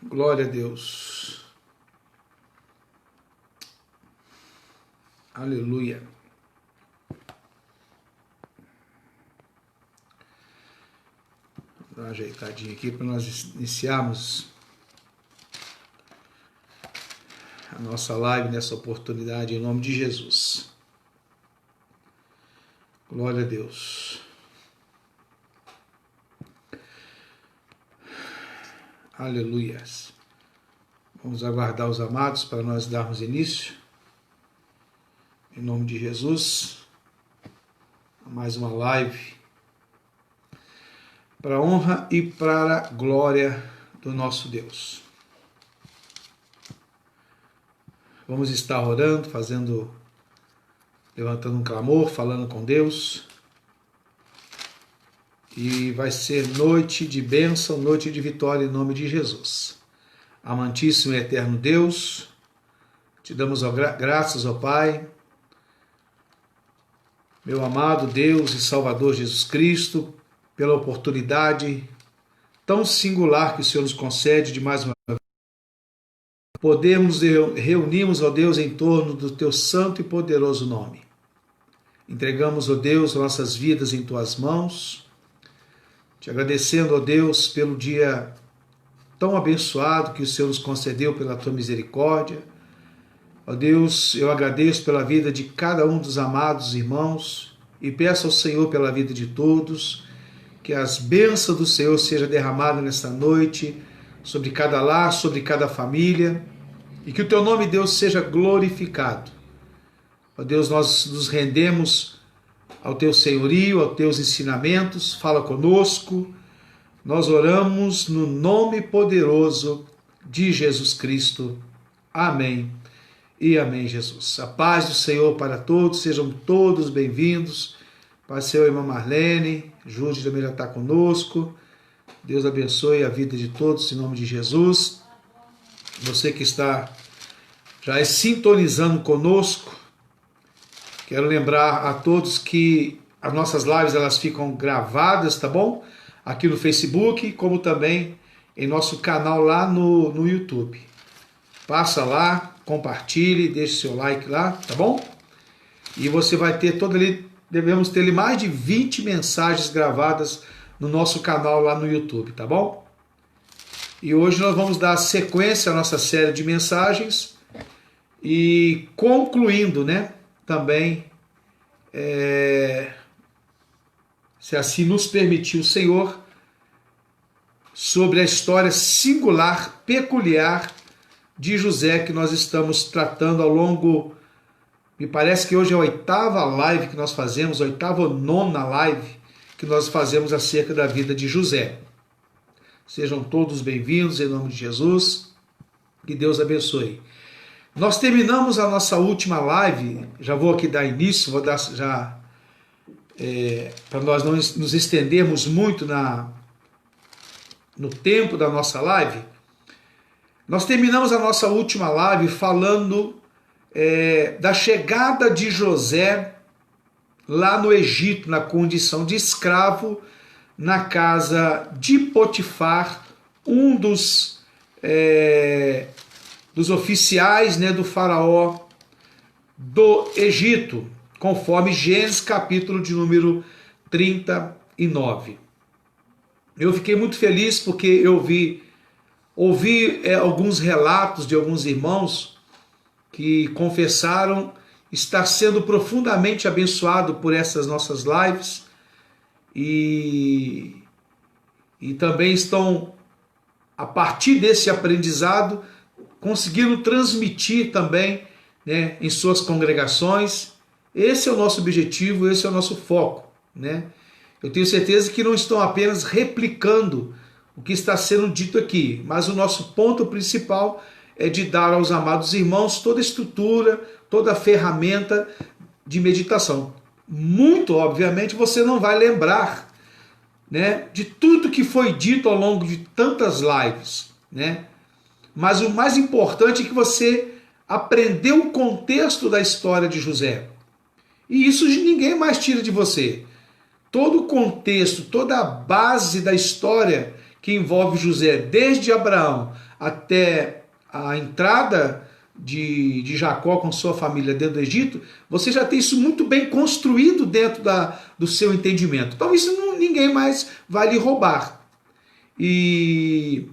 Glória a Deus. Aleluia. Vou dar uma ajeitadinha aqui para nós iniciarmos a nossa live nessa oportunidade em nome de Jesus. Glória a Deus. Aleluias. Vamos aguardar os amados para nós darmos início. Em nome de Jesus. A mais uma live. Para a honra e para a glória do nosso Deus. Vamos estar orando, levantando um clamor, falando com Deus. E vai ser noite de bênção, noite de vitória em nome de Jesus. Amantíssimo e eterno Deus, te damos graças, ó Pai, meu amado Deus e Salvador Jesus Cristo, pela oportunidade tão singular que o Senhor nos concede de mais uma vez. Podemos reunirmos, ó Deus, em torno do teu santo e poderoso nome. Entregamos, ó Deus, nossas vidas em tuas mãos, te agradecendo, ó Deus, pelo dia tão abençoado que o Senhor nos concedeu pela tua misericórdia. Ó Deus, eu agradeço pela vida de cada um dos amados irmãos e peço ao Senhor pela vida de todos, que as bênçãos do Senhor sejam derramadas nesta noite sobre cada lar, sobre cada família, e que o teu nome, Deus, seja glorificado. Ó Deus, nós nos rendemos ao teu senhorio, aos teus ensinamentos, fala conosco. Nós oramos no nome poderoso de Jesus Cristo. Amém e amém, Jesus. A paz do Senhor para todos, sejam todos bem-vindos. Pai, Senhor, irmã Marlene, Júlio também já está conosco. Deus abençoe a vida de todos em nome de Jesus. Você que está já sintonizando conosco, quero lembrar a todos que as nossas lives elas ficam gravadas, tá bom? Aqui no Facebook, como também em nosso canal lá no YouTube. Passa lá, compartilhe, deixe seu like lá, tá bom? E você vai ter devemos ter mais de 20 mensagens gravadas no nosso canal lá no YouTube, tá bom? E hoje nós vamos dar sequência à nossa série de mensagens e concluindo, né? Também, se assim nos permitir o Senhor, sobre a história singular, peculiar de José que nós estamos tratando ao longo, me parece que hoje é a 8ª live que nós fazemos, a 8ª ou 9ª live que nós fazemos acerca da vida de José. Sejam todos bem-vindos em nome de Jesus, que Deus abençoe. Nós terminamos a nossa última live, já vou aqui dar início, vou dar já, para nós não nos estendermos muito no tempo da nossa live. Nós terminamos a nossa última live falando da chegada de José lá no Egito, na condição de escravo, na casa de Potifar, um dos oficiais, né, do faraó do Egito, conforme Gênesis capítulo de número 39. Eu fiquei muito feliz porque eu ouvi alguns relatos de alguns irmãos que confessaram estar sendo profundamente abençoado por essas nossas lives e também estão, a partir desse aprendizado, conseguindo transmitir também, né, em suas congregações. Esse é o nosso objetivo, esse é o nosso foco, né? Eu tenho certeza que não estão apenas replicando o que está sendo dito aqui, mas o nosso ponto principal é de dar aos amados irmãos toda a estrutura, toda a ferramenta de meditação. Muito obviamente você não vai lembrar, né, de tudo que foi dito ao longo de tantas lives, né? Mas o mais importante é que você aprendeu o contexto da história de José. E isso ninguém mais tira de você. Todo o contexto, toda a base da história que envolve José, desde Abraão até a entrada de Jacó com sua família dentro do Egito, você já tem isso muito bem construído dentro do seu entendimento. Então isso ninguém mais vai lhe roubar. E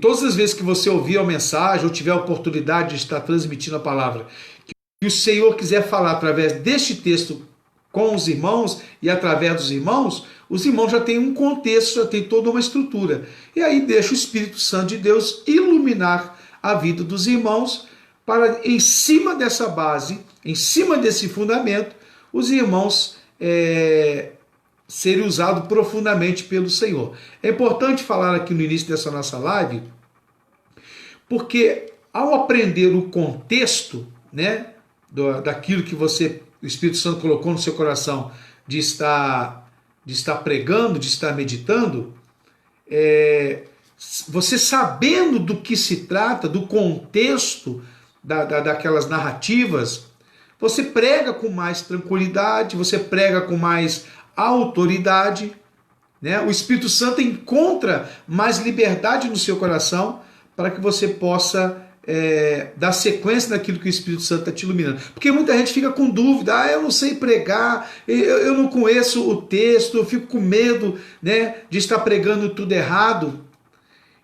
todas as vezes que você ouvir a mensagem ou tiver a oportunidade de estar transmitindo a palavra, que o Senhor quiser falar através deste texto com os irmãos e através dos irmãos, os irmãos já têm um contexto, já tem toda uma estrutura. E aí deixa o Espírito Santo de Deus iluminar a vida dos irmãos para, em cima dessa base, em cima desse fundamento, os irmãos serem usados profundamente pelo Senhor. É importante falar aqui no início dessa nossa live, porque ao aprender o contexto, né, daquilo que o Espírito Santo colocou no seu coração de estar pregando, de estar meditando, você sabendo do que se trata, do contexto daquelas narrativas, você prega com mais tranquilidade, você prega com mais autoridade, né? O Espírito Santo encontra mais liberdade no seu coração para que você possa dar sequência naquilo que o Espírito Santo está te iluminando. Porque muita gente fica com dúvida, eu não sei pregar, eu não conheço o texto, eu fico com medo, né, de estar pregando tudo errado.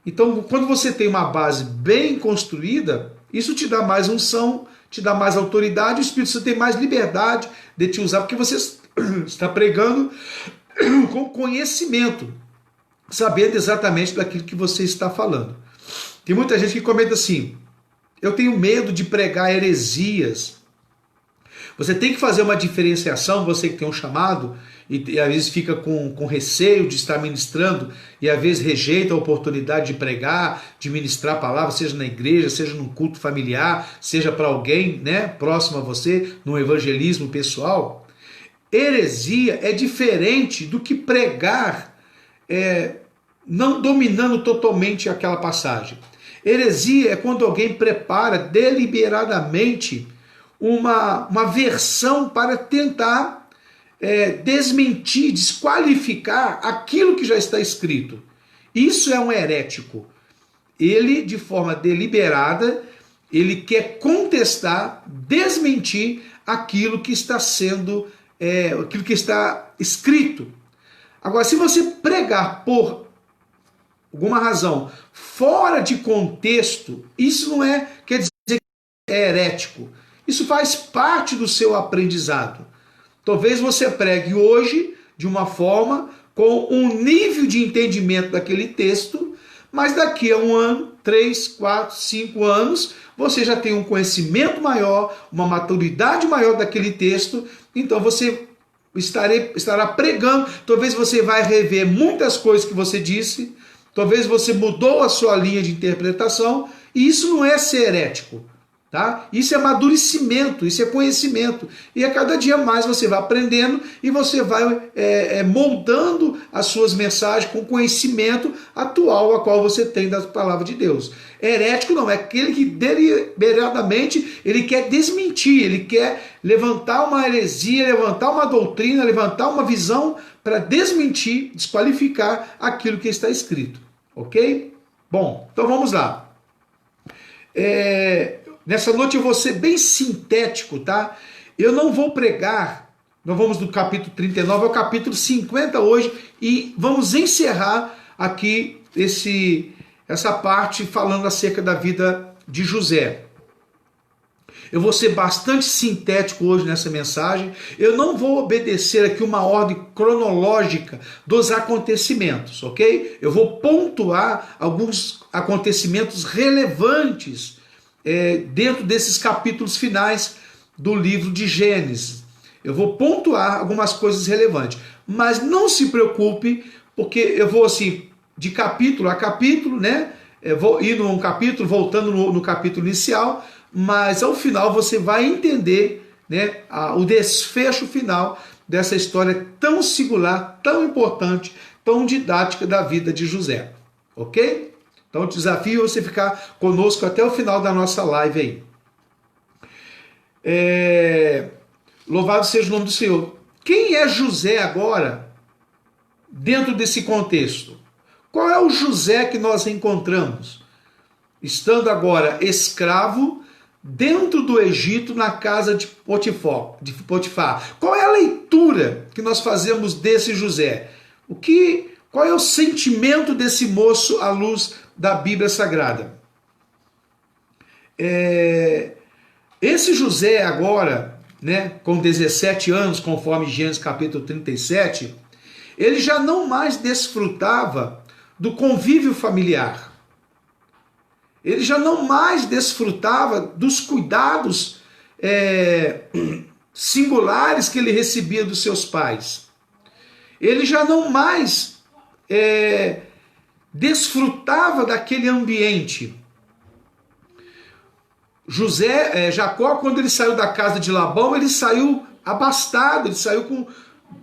Então, quando você tem uma base bem construída, isso te dá mais unção, te dá mais autoridade, o Espírito Santo tem mais liberdade de te usar, porque você está pregando com conhecimento, sabendo exatamente daquilo que você está falando. Tem muita gente que comenta assim, eu tenho medo de pregar heresias. Você tem que fazer uma diferenciação, você que tem um chamado, e às vezes fica com receio de estar ministrando, e às vezes rejeita a oportunidade de pregar, de ministrar a palavra, seja na igreja, seja num culto familiar, seja para alguém, né, próximo a você, num evangelismo pessoal. Heresia é diferente do que pregar não dominando totalmente aquela passagem. Heresia é quando alguém prepara deliberadamente uma versão para tentar desmentir, desqualificar aquilo que já está escrito. Isso é um herético. Ele, de forma deliberada, ele quer contestar, desmentir aquilo que está sendo, aquilo que está escrito. Agora, se você pregar por alguma razão fora de contexto, isso não quer dizer que é herético. Isso faz parte do seu aprendizado. Talvez você pregue hoje de uma forma com um nível de entendimento daquele texto, mas daqui a 1 ano, 3, 4, 5 anos, você já tem um conhecimento maior, uma maturidade maior daquele texto, então você estará pregando, talvez você vai rever muitas coisas que você disse, talvez você mudou a sua linha de interpretação, e isso não é ser herético. Tá? Isso é amadurecimento, isso é conhecimento. E a cada dia mais você vai aprendendo e você vai moldando as suas mensagens com o conhecimento atual a qual você tem da palavra de Deus. Herético não, é aquele que deliberadamente ele quer desmentir, ele quer levantar uma heresia, levantar uma doutrina, levantar uma visão para desmentir, desqualificar aquilo que está escrito. Ok? Bom, então vamos lá. Nessa noite eu vou ser bem sintético, tá? Eu não vou pregar, nós vamos do capítulo 39 ao capítulo 50 hoje e vamos encerrar aqui essa parte falando acerca da vida de José. Eu vou ser bastante sintético hoje nessa mensagem. Eu não vou obedecer aqui uma ordem cronológica dos acontecimentos, ok? Eu vou pontuar alguns acontecimentos relevantes dentro desses capítulos finais do livro de Gênesis. Eu vou pontuar algumas coisas relevantes, mas não se preocupe, porque eu vou assim, de capítulo a capítulo, né? Eu vou ir num capítulo, voltando no capítulo inicial, mas ao final você vai entender, né, o desfecho final dessa história tão singular, tão importante, tão didática da vida de José. Ok? Então, o desafio é você ficar conosco até o final da nossa live aí. Louvado seja o nome do Senhor. Quem é José agora, dentro desse contexto? Qual é o José que nós encontramos? Estando agora escravo dentro do Egito, na casa de Potifar. Qual é a leitura que nós fazemos desse José? Qual é o sentimento desse moço à luz da Bíblia Sagrada? Esse José agora, né, com 17 anos, conforme Gênesis capítulo 37, ele já não mais desfrutava do convívio familiar. Ele já não mais desfrutava dos cuidados singulares que ele recebia dos seus pais. Ele já não mais desfrutava daquele ambiente. Jacó, quando ele saiu da casa de Labão, ele saiu abastado, ele saiu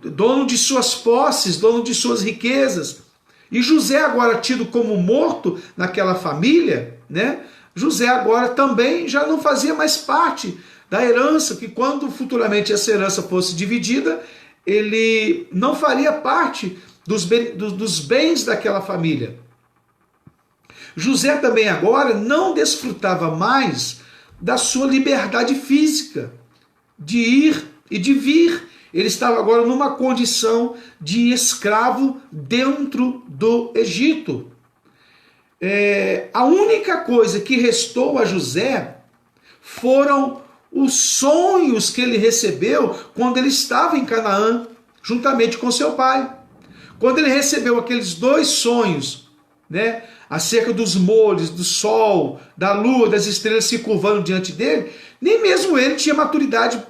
dono de suas posses, dono de suas riquezas. E José, agora tido como morto naquela família, né? José agora também já não fazia mais parte da herança, que quando futuramente essa herança fosse dividida, ele não faria parte dos bens daquela família. José também agora não desfrutava mais da sua liberdade física, de ir e de vir. Ele estava agora numa condição de escravo dentro do Egito. A única coisa que restou a José foram os sonhos que ele recebeu quando ele estava em Canaã, juntamente com seu pai. Quando ele recebeu aqueles 2 sonhos, né, acerca dos molhos, do sol, da lua, das estrelas se curvando diante dele, nem mesmo ele tinha maturidade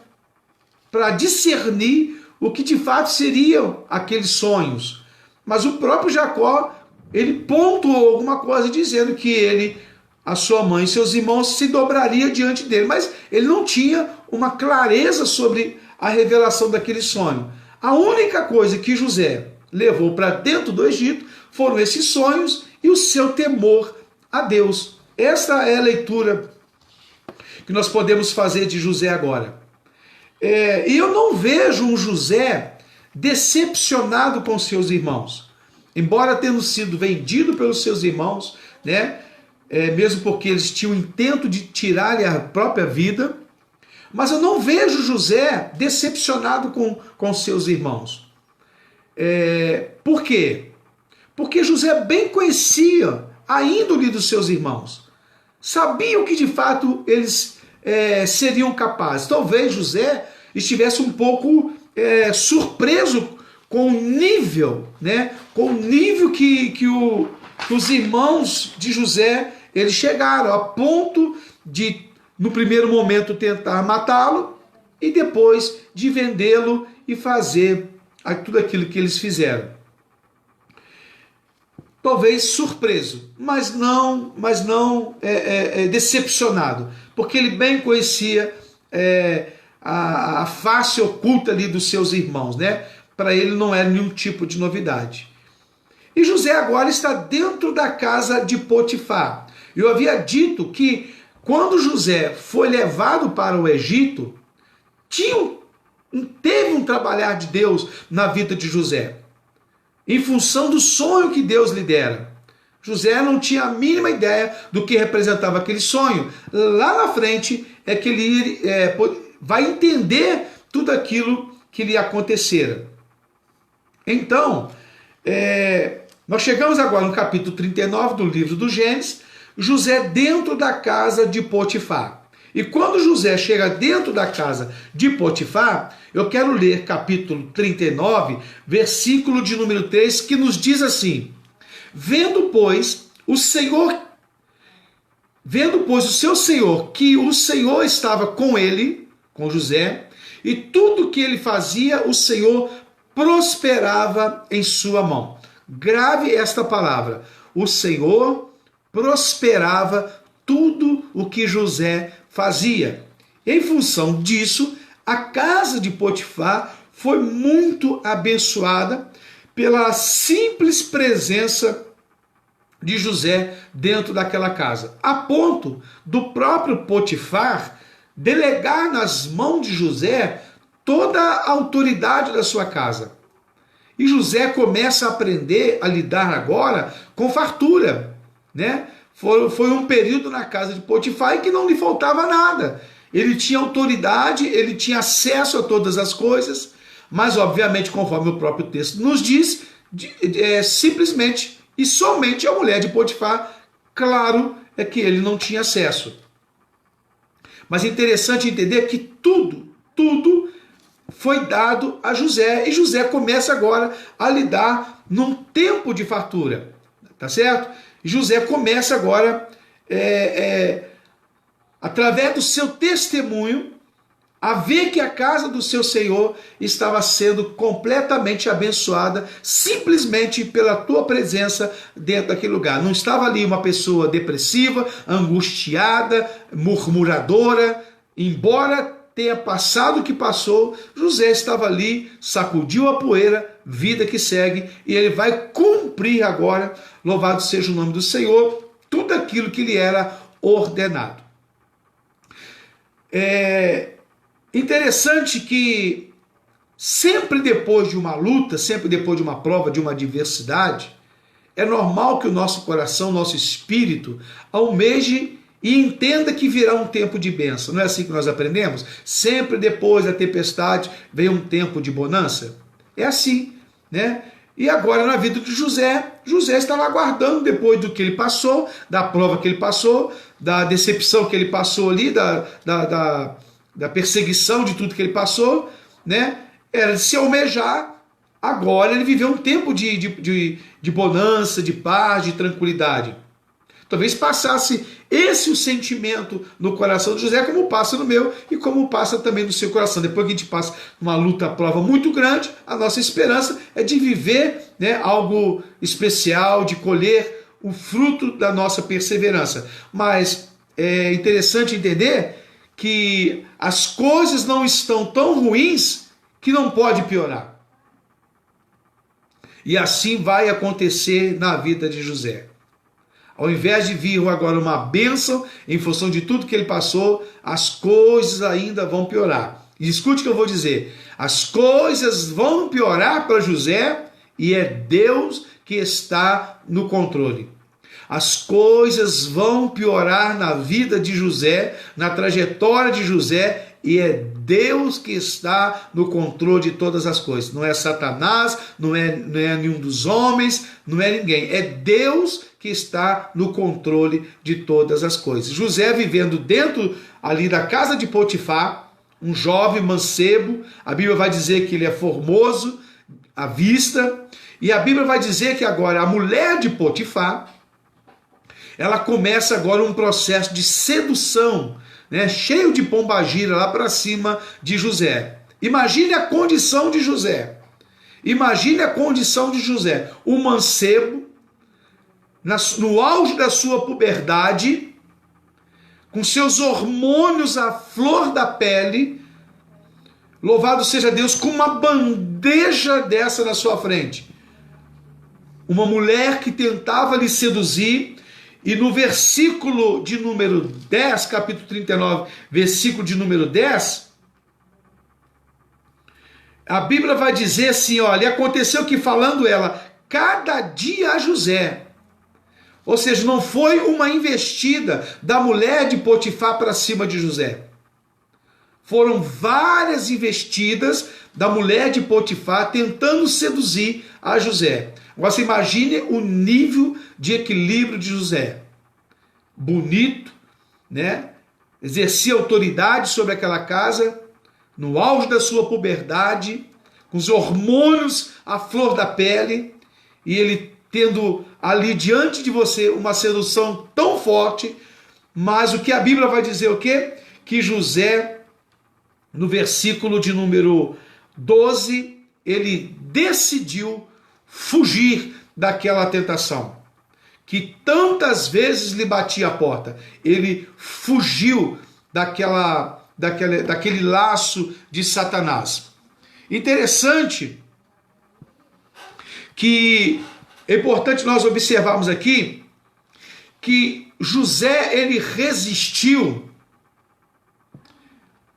para discernir o que de fato seriam aqueles sonhos. Mas o próprio Jacó, ele pontuou alguma coisa dizendo que ele, a sua mãe e seus irmãos se dobrariam diante dele, mas ele não tinha uma clareza sobre a revelação daquele sonho. A única coisa que José levou para dentro do Egito foram esses sonhos e o seu temor a Deus. Esta é a leitura que nós podemos fazer de José agora. E eu não vejo um José decepcionado com seus irmãos. Embora tendo sido vendido pelos seus irmãos, né, mesmo porque eles tinham o intento de tirar-lhe a própria vida, mas eu não vejo José decepcionado com seus irmãos. Por quê? Porque José bem conhecia a índole dos seus irmãos. Sabia o que de fato eles seriam capazes. Talvez José estivesse um pouco surpreso com o nível, né? Com o nível que os irmãos de José eles chegaram, a ponto de, no primeiro momento, tentar matá-lo e depois de vendê-lo e fazer tudo aquilo que eles fizeram. Talvez surpreso, mas não decepcionado, porque ele bem conhecia a face oculta ali dos seus irmãos, né? Para ele não era nenhum tipo de novidade. E José agora está dentro da casa de Potifar. Eu havia dito que quando José foi levado para o Egito, teve um trabalhar de Deus na vida de José, em função do sonho que Deus lhe dera. José não tinha a mínima ideia do que representava aquele sonho. Lá na frente é que ele vai entender tudo aquilo que lhe acontecera. Então, nós chegamos agora no capítulo 39 do livro do Gênesis, José dentro da casa de Potifar. E quando José chega dentro da casa de Potifar, eu quero ler capítulo 39, versículo de número 3, que nos diz assim: Vendo, pois, o seu senhor, que o Senhor estava com ele, com José, e tudo que ele fazia, o Senhor prosperava em sua mão. Grave esta palavra: o Senhor prosperava tudo o que José fazia. Em função disso, a casa de Potifar foi muito abençoada pela simples presença de José dentro daquela casa, a ponto do próprio Potifar delegar nas mãos de José toda a autoridade da sua casa. E José começa a aprender a lidar agora com fartura, né? Foi um período na casa de Potifar em que não lhe faltava nada. Ele tinha autoridade, ele tinha acesso a todas as coisas, mas obviamente, conforme o próprio texto nos diz, simplesmente e somente a mulher de Potifar, claro, é que ele não tinha acesso. Mas é interessante entender que tudo foi dado a José, e José começa agora a lidar num tempo de fartura, tá certo? E José começa agora, através do seu testemunho, a ver que a casa do seu Senhor estava sendo completamente abençoada, simplesmente pela tua presença dentro daquele lugar. Não estava ali uma pessoa depressiva, angustiada, murmuradora, embora tenha passado o que passou, José estava ali, sacudiu a poeira, vida que segue, e ele vai cumprir agora, louvado seja o nome do Senhor, tudo aquilo que lhe era ordenado. Interessante que sempre depois de uma luta, sempre depois de uma prova, de uma adversidade, é normal que o nosso coração, nosso espírito, almeje e entenda que virá um tempo de bênção. Não é assim que nós aprendemos? Sempre depois da tempestade vem um tempo de bonança. É assim, né? E agora na vida de José, José estava aguardando depois do que ele passou, da prova que ele passou, da decepção que ele passou ali, da perseguição de tudo que ele passou, né? Era de se almejar. Agora ele viveu um tempo de bonança, de paz, de tranquilidade. Talvez passasse esse o sentimento no coração de José, como passa no meu e como passa também no seu coração. Depois que a gente passa uma luta, prova muito grande, a nossa esperança é de viver, né, algo especial, de colher o fruto da nossa perseverança. Mas é interessante entender que as coisas não estão tão ruins que não pode piorar. E assim vai acontecer na vida de José. Ao invés de vir agora uma bênção em função de tudo que ele passou, as coisas ainda vão piorar. E escute o que eu vou dizer. As coisas vão piorar para José e é Deus que está no controle. As coisas vão piorar na vida de José, na trajetória de José, e é Deus que está no controle de todas as coisas. Não é Satanás, não é nenhum dos homens, não é ninguém. É Deus que está no controle de todas as coisas. José vivendo dentro ali da casa de Potifar, um jovem mancebo, a Bíblia vai dizer que ele é formoso à vista, e a Bíblia vai dizer que agora a mulher de Potifar, ela começa agora um processo de sedução, né, cheio de pombagira lá para cima de José. Imagine a condição de José. Imagine a condição de José. Um mancebo, no auge da sua puberdade, com seus hormônios à flor da pele, louvado seja Deus, com uma bandeja dessa na sua frente. Uma mulher que tentava lhe seduzir. E no versículo de número 10, capítulo 39, versículo de número 10, a Bíblia vai dizer assim, olha, e aconteceu que falando ela, cada dia a José, ou seja, não foi uma investida da mulher de Potifar para cima de José. Foram várias investidas da mulher de Potifar tentando seduzir a José. Agora você imagine o nível de equilíbrio de José. Bonito, né? Exercia autoridade sobre aquela casa, no auge da sua puberdade, com os hormônios à flor da pele, e ele tendo ali diante de você uma sedução tão forte, mas o que a Bíblia vai dizer o quê? Que José, no versículo de número 12, ele decidiu fugir daquela tentação, que tantas vezes lhe batia a porta. Ele fugiu daquele laço de Satanás. Interessante que é importante nós observarmos aqui que José, ele resistiu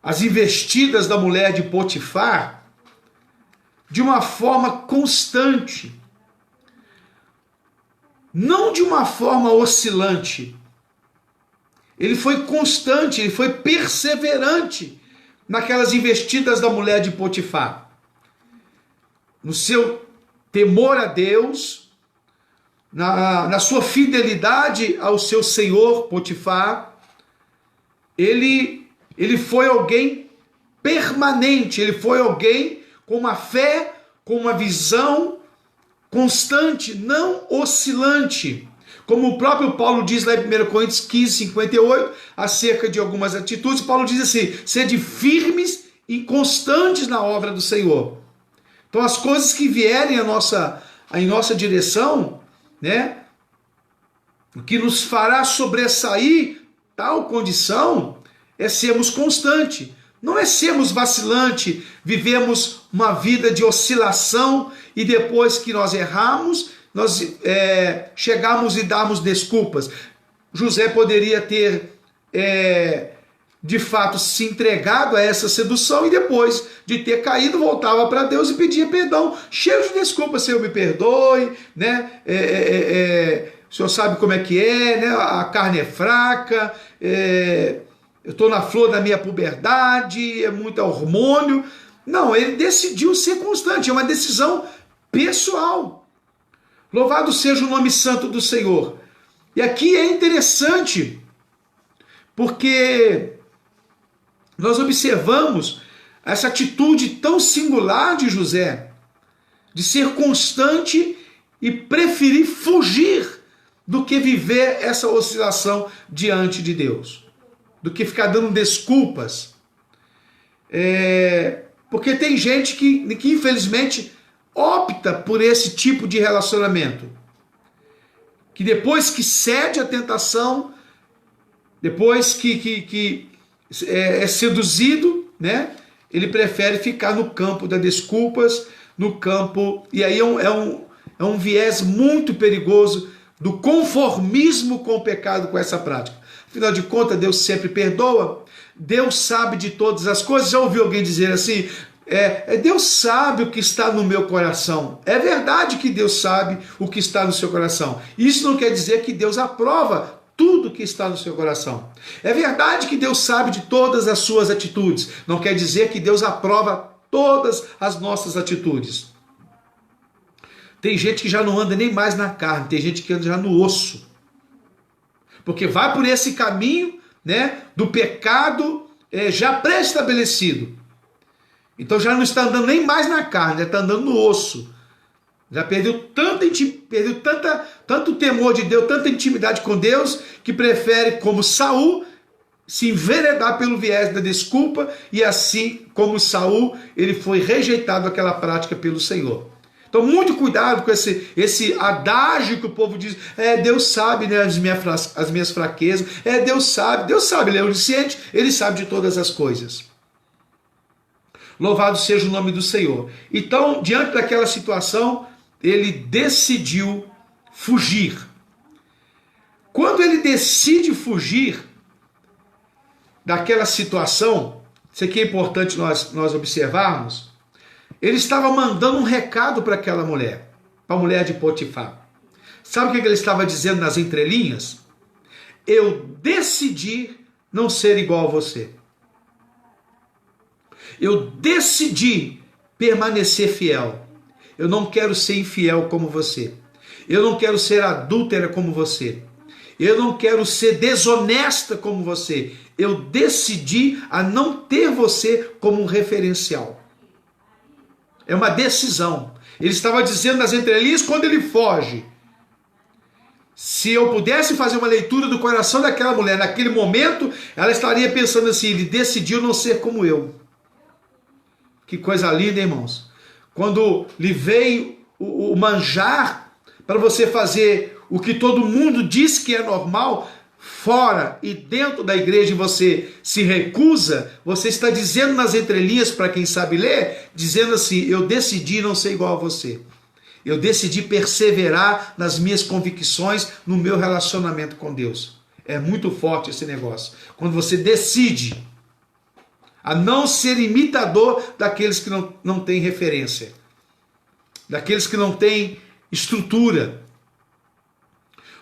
às investidas da mulher de Potifar de uma forma constante. não de uma forma oscilante. Ele foi constante, ele foi perseverante naquelas investidas da mulher de Potifar. No seu temor a Deus, na sua fidelidade ao seu senhor Potifar, ele foi alguém permanente, ele foi alguém com uma fé, com uma visão constante, não oscilante. Como o próprio Paulo diz lá em 1 Coríntios 15, 58, acerca de algumas atitudes, Paulo diz assim: sede firmes e constantes na obra do Senhor. Então as coisas que vierem em nossa direção, né, o que nos fará sobressair tal condição é sermos constantes. Não é sermos vacilantes, vivemos uma vida de oscilação e depois que nós erramos, nós chegamos e darmos desculpas. José poderia ter, de fato, se entregado a essa sedução e depois de ter caído, voltava para Deus e pedia perdão, cheio de desculpas: Senhor, me perdoe, né? O Senhor sabe como é que é, né? A carne é fraca, eu estou na flor da minha puberdade, é muito hormônio. Não, ele decidiu ser constante, é uma decisão pessoal. Louvado seja o nome santo do Senhor. E aqui é interessante, porque nós observamos essa atitude tão singular de José, de ser constante e preferir fugir do que viver essa oscilação diante de Deus, do que ficar dando desculpas. Porque tem gente que infelizmente opta por esse tipo de relacionamento, que depois que cede à tentação, depois que é seduzido, né, ele prefere ficar no campo das desculpas, no campo, e aí é um viés muito perigoso do conformismo com o pecado, com essa prática. Afinal de contas, Deus sempre perdoa, Deus sabe de todas as coisas. Já ouviu alguém dizer assim: Deus sabe o que está no meu coração? É verdade que Deus sabe o que está no seu coração. Isso não quer dizer que Deus aprova tudo que está no seu coração. É verdade que Deus sabe de todas as suas atitudes. Não quer dizer que Deus aprova todas as nossas atitudes. Tem gente que já não anda nem mais na carne, tem gente que anda já no osso. Porque vai por esse caminho, né, do pecado já pré-estabelecido. Então já não está andando nem mais na carne, já está andando no osso. Já perdeu tanto temor de Deus, tanta intimidade com Deus, que prefere, como Saul, se enveredar pelo viés da desculpa, e assim como Saul, ele foi rejeitado aquela prática pelo Senhor. Então muito cuidado com esse adágio que o povo diz: Deus sabe, né, as minhas fraquezas, Deus sabe, ele é onisciente, ele sabe de todas as coisas. Louvado seja o nome do Senhor. Então, diante daquela situação, ele decidiu fugir. Quando ele decide fugir daquela situação, isso aqui é importante nós observarmos, ele estava mandando um recado para aquela mulher, para a mulher de Potifar. Sabe o que ele estava dizendo nas entrelinhas? Eu decidi não ser igual a você. Eu decidi permanecer fiel. Eu não quero ser infiel como você. Eu não quero ser adúltera como você. Eu não quero ser desonesta como você. Eu decidi a não ter você como um referencial. É uma decisão. Ele estava dizendo nas entrelinhas quando ele foge. Se eu pudesse fazer uma leitura do coração daquela mulher naquele momento, ela estaria pensando assim: ele decidiu não ser como eu. Que coisa linda, irmãos. Quando lhe veio o manjar para você fazer o que todo mundo diz que é normal, fora e dentro da igreja, você se recusa, você está dizendo nas entrelinhas, para quem sabe ler, dizendo assim: eu decidi não ser igual a você. Eu decidi perseverar nas minhas convicções, no meu relacionamento com Deus. É muito forte esse negócio. Quando você decide a não ser imitador daqueles que não têm referência, daqueles que não têm estrutura.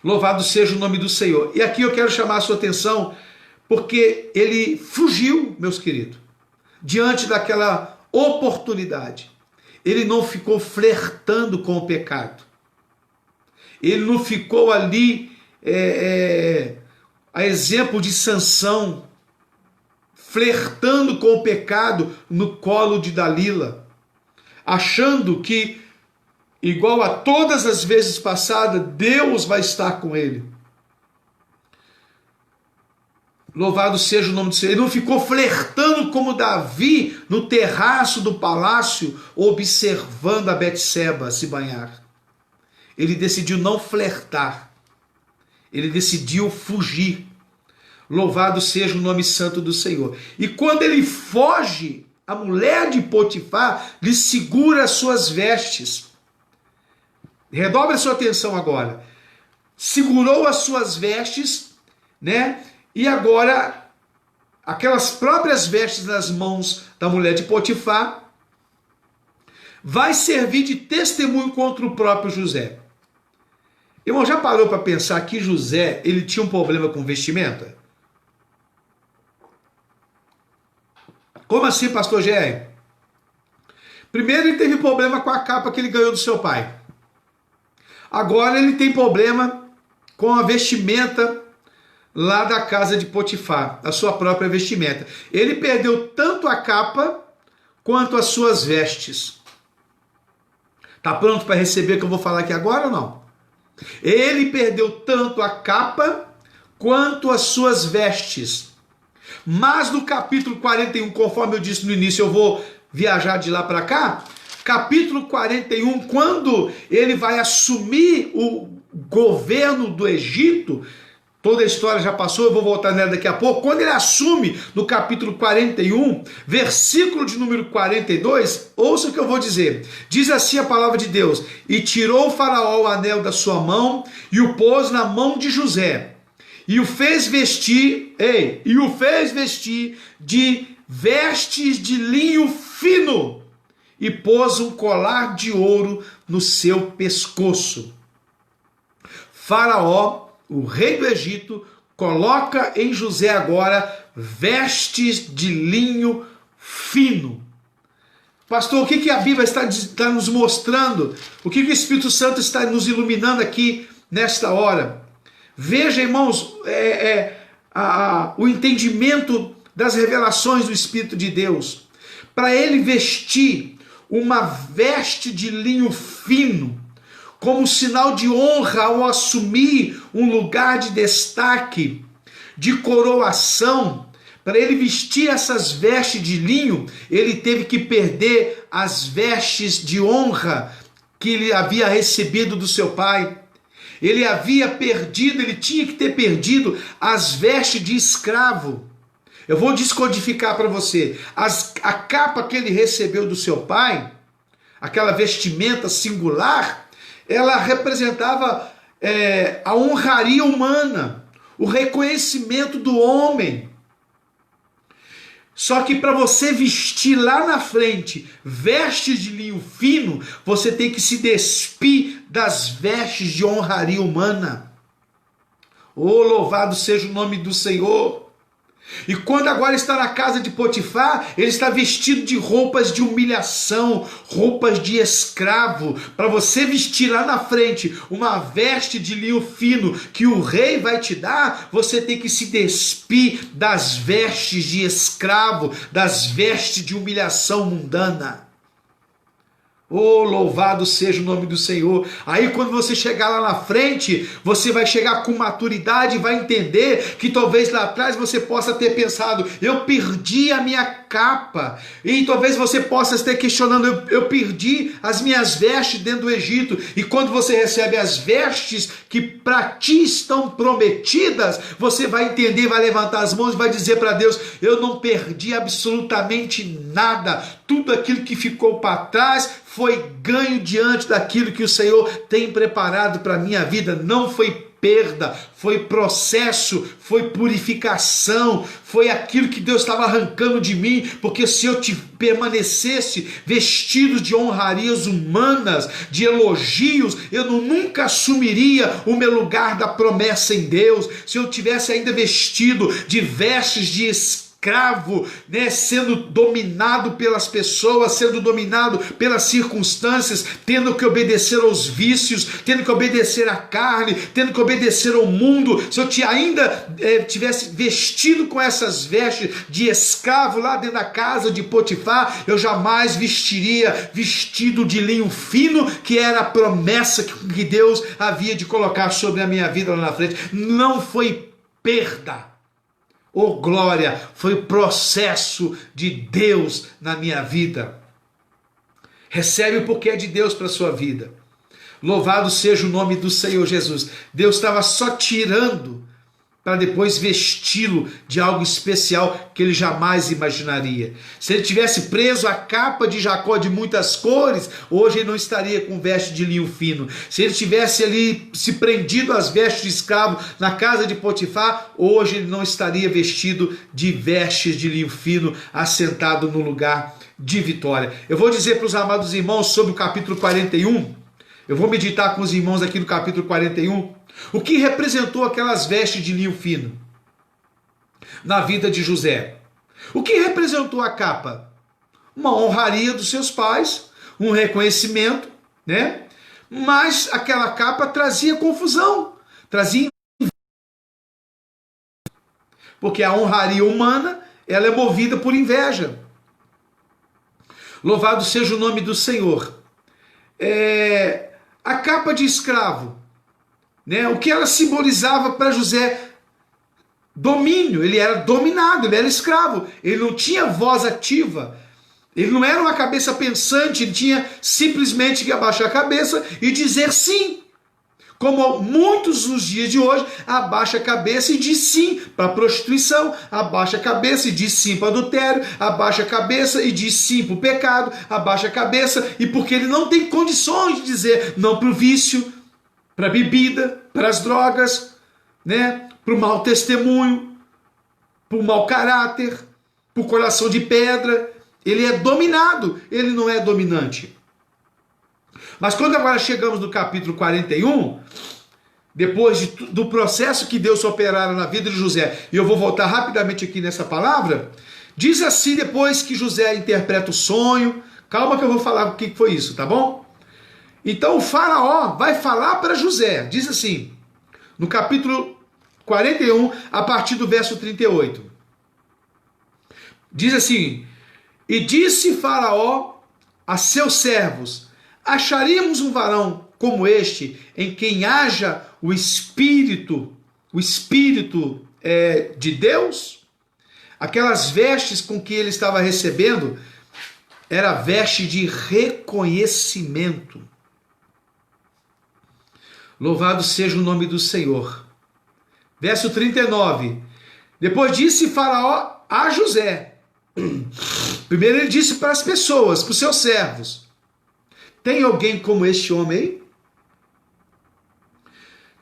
Louvado seja o nome do Senhor. E aqui eu quero chamar a sua atenção, porque ele fugiu, meus queridos, diante daquela oportunidade. Ele não ficou flertando com o pecado. Ele não ficou ali, a exemplo de Sansão, flertando com o pecado no colo de Dalila, achando que, igual a todas as vezes passadas, Deus vai estar com ele. Louvado seja o nome do Senhor. Ele não ficou flertando como Davi no terraço do palácio, observando a Betseba se banhar. Ele decidiu não flertar. Ele decidiu fugir. Louvado seja o nome santo do Senhor. E quando ele foge, a mulher de Potifar lhe segura as suas vestes. Redobre a sua atenção agora. Segurou as suas vestes, né? E agora, aquelas próprias vestes nas mãos da mulher de Potifar vai servir de testemunho contra o próprio José. Irmão, já parou para pensar que José, ele tinha um problema com vestimenta? Como assim, pastor Gé? Primeiro ele teve problema com a capa que ele ganhou do seu pai. Agora ele tem problema com a vestimenta lá da casa de Potifar, a sua própria vestimenta. Ele perdeu tanto a capa quanto as suas vestes. Tá pronto para receber o que eu vou falar aqui agora ou não? Ele perdeu tanto a capa quanto as suas vestes. Mas no capítulo 41, conforme eu disse no início, eu vou viajar de lá para cá. Capítulo 41, quando ele vai assumir o governo do Egito, toda a história já passou, eu vou voltar nela daqui a pouco. Quando ele assume no capítulo 41, versículo de número 42, ouça o que eu vou dizer. Diz assim a palavra de Deus: e tirou o faraó o anel da sua mão e o pôs na mão de José. E o fez vestir, de vestes de linho fino e pôs um colar de ouro no seu pescoço. Faraó, o rei do Egito, coloca em José agora vestes de linho fino. Pastor, o que a Bíblia está nos mostrando? O que o Espírito Santo está nos iluminando aqui nesta hora? Veja, irmãos, o entendimento das revelações do Espírito de Deus. Para ele vestir uma veste de linho fino, como sinal de honra ao assumir um lugar de destaque, de coroação, para ele vestir essas vestes de linho, ele teve que perder as vestes de honra que ele havia recebido do seu pai. Ele tinha que ter perdido as vestes de escravo. Eu vou descodificar para você. A capa que ele recebeu do seu pai, aquela vestimenta singular, ela representava a honraria humana, o reconhecimento do homem. Só que para você vestir lá na frente vestes de linho fino, você tem que se despir das vestes de honraria humana. Oh, louvado seja o nome do Senhor! E quando agora está na casa de Potifar, ele está vestido de roupas de humilhação, roupas de escravo. Para você vestir lá na frente uma veste de linho fino que o rei vai te dar, você tem que se despir das vestes de escravo, das vestes de humilhação mundana. Oh, louvado seja o nome do Senhor. Aí quando você chegar lá na frente, você vai chegar com maturidade e vai entender que talvez lá atrás você possa ter pensado: eu perdi a minha capa. E talvez você possa estar questionando: eu perdi as minhas vestes dentro do Egito. E quando você recebe as vestes que para ti estão prometidas, você vai entender, vai levantar as mãos e vai dizer para Deus: eu não perdi absolutamente nada. Tudo aquilo que ficou para trás foi ganho diante daquilo que o Senhor tem preparado para a minha vida. Não foi perda, foi processo, foi purificação, foi aquilo que Deus estava arrancando de mim, porque se eu permanecesse vestido de honrarias humanas, de elogios, eu nunca assumiria o meu lugar da promessa em Deus. Se eu tivesse ainda vestido de vestes de escravo, né, sendo dominado pelas pessoas, sendo dominado pelas circunstâncias, tendo que obedecer aos vícios, tendo que obedecer à carne, tendo que obedecer ao mundo, se eu ainda tivesse vestido com essas vestes de escravo lá dentro da casa de Potifar, eu jamais vestiria vestido de linho fino, que era a promessa que Deus havia de colocar sobre a minha vida lá na frente. Não foi perda. Oh glória, foi o processo de Deus na minha vida. Recebe porque é de Deus para a sua vida. Louvado seja o nome do Senhor Jesus. Deus estava só tirando para depois vesti-lo de algo especial que ele jamais imaginaria. Se ele tivesse preso a capa de Jacó de muitas cores, hoje ele não estaria com veste de linho fino. Se ele tivesse ali se prendido às vestes de escravo na casa de Potifar, hoje ele não estaria vestido de vestes de linho fino, assentado no lugar de vitória. Eu vou dizer para os amados irmãos sobre o capítulo 41, eu vou meditar com os irmãos aqui no capítulo 41, o que representou aquelas vestes de linho fino na vida de José? O que representou a capa? Uma honraria dos seus pais, um reconhecimento, né? Mas aquela capa trazia confusão, trazia, porque a honraria humana, ela é movida por inveja. Louvado seja o nome do Senhor. A capa de escravo, né? O que ela simbolizava para José? Domínio. Ele era dominado, ele era escravo, ele não tinha voz ativa, ele não era uma cabeça pensante, ele tinha simplesmente que abaixar a cabeça e dizer sim. Como muitos nos dias de hoje, abaixa a cabeça e diz sim para a prostituição, abaixa a cabeça e diz sim para o adultério, abaixa a cabeça e diz sim para o pecado, abaixa a cabeça, e porque ele não tem condições de dizer não para o vício, para a bebida, para as drogas, né? Para o mau testemunho, para o mau caráter, para o coração de pedra. Ele é dominado, ele não é dominante. Mas quando agora chegamos no capítulo 41, depois do processo que Deus operara na vida de José, e eu vou voltar rapidamente aqui nessa palavra, diz assim depois que José interpreta o sonho, calma que eu vou falar o que foi isso, tá bom? Então o faraó vai falar para José, diz assim, no capítulo 41, a partir do verso 38. Diz assim, e disse Faraó a seus servos, acharíamos um varão como este, em quem haja o Espírito de Deus? Aquelas vestes com que ele estava recebendo, era veste de reconhecimento. Louvado seja o nome do Senhor. Verso 39. Depois disse Faraó a José. Primeiro ele disse para as pessoas, para os seus servos. Tem alguém como este homem aí?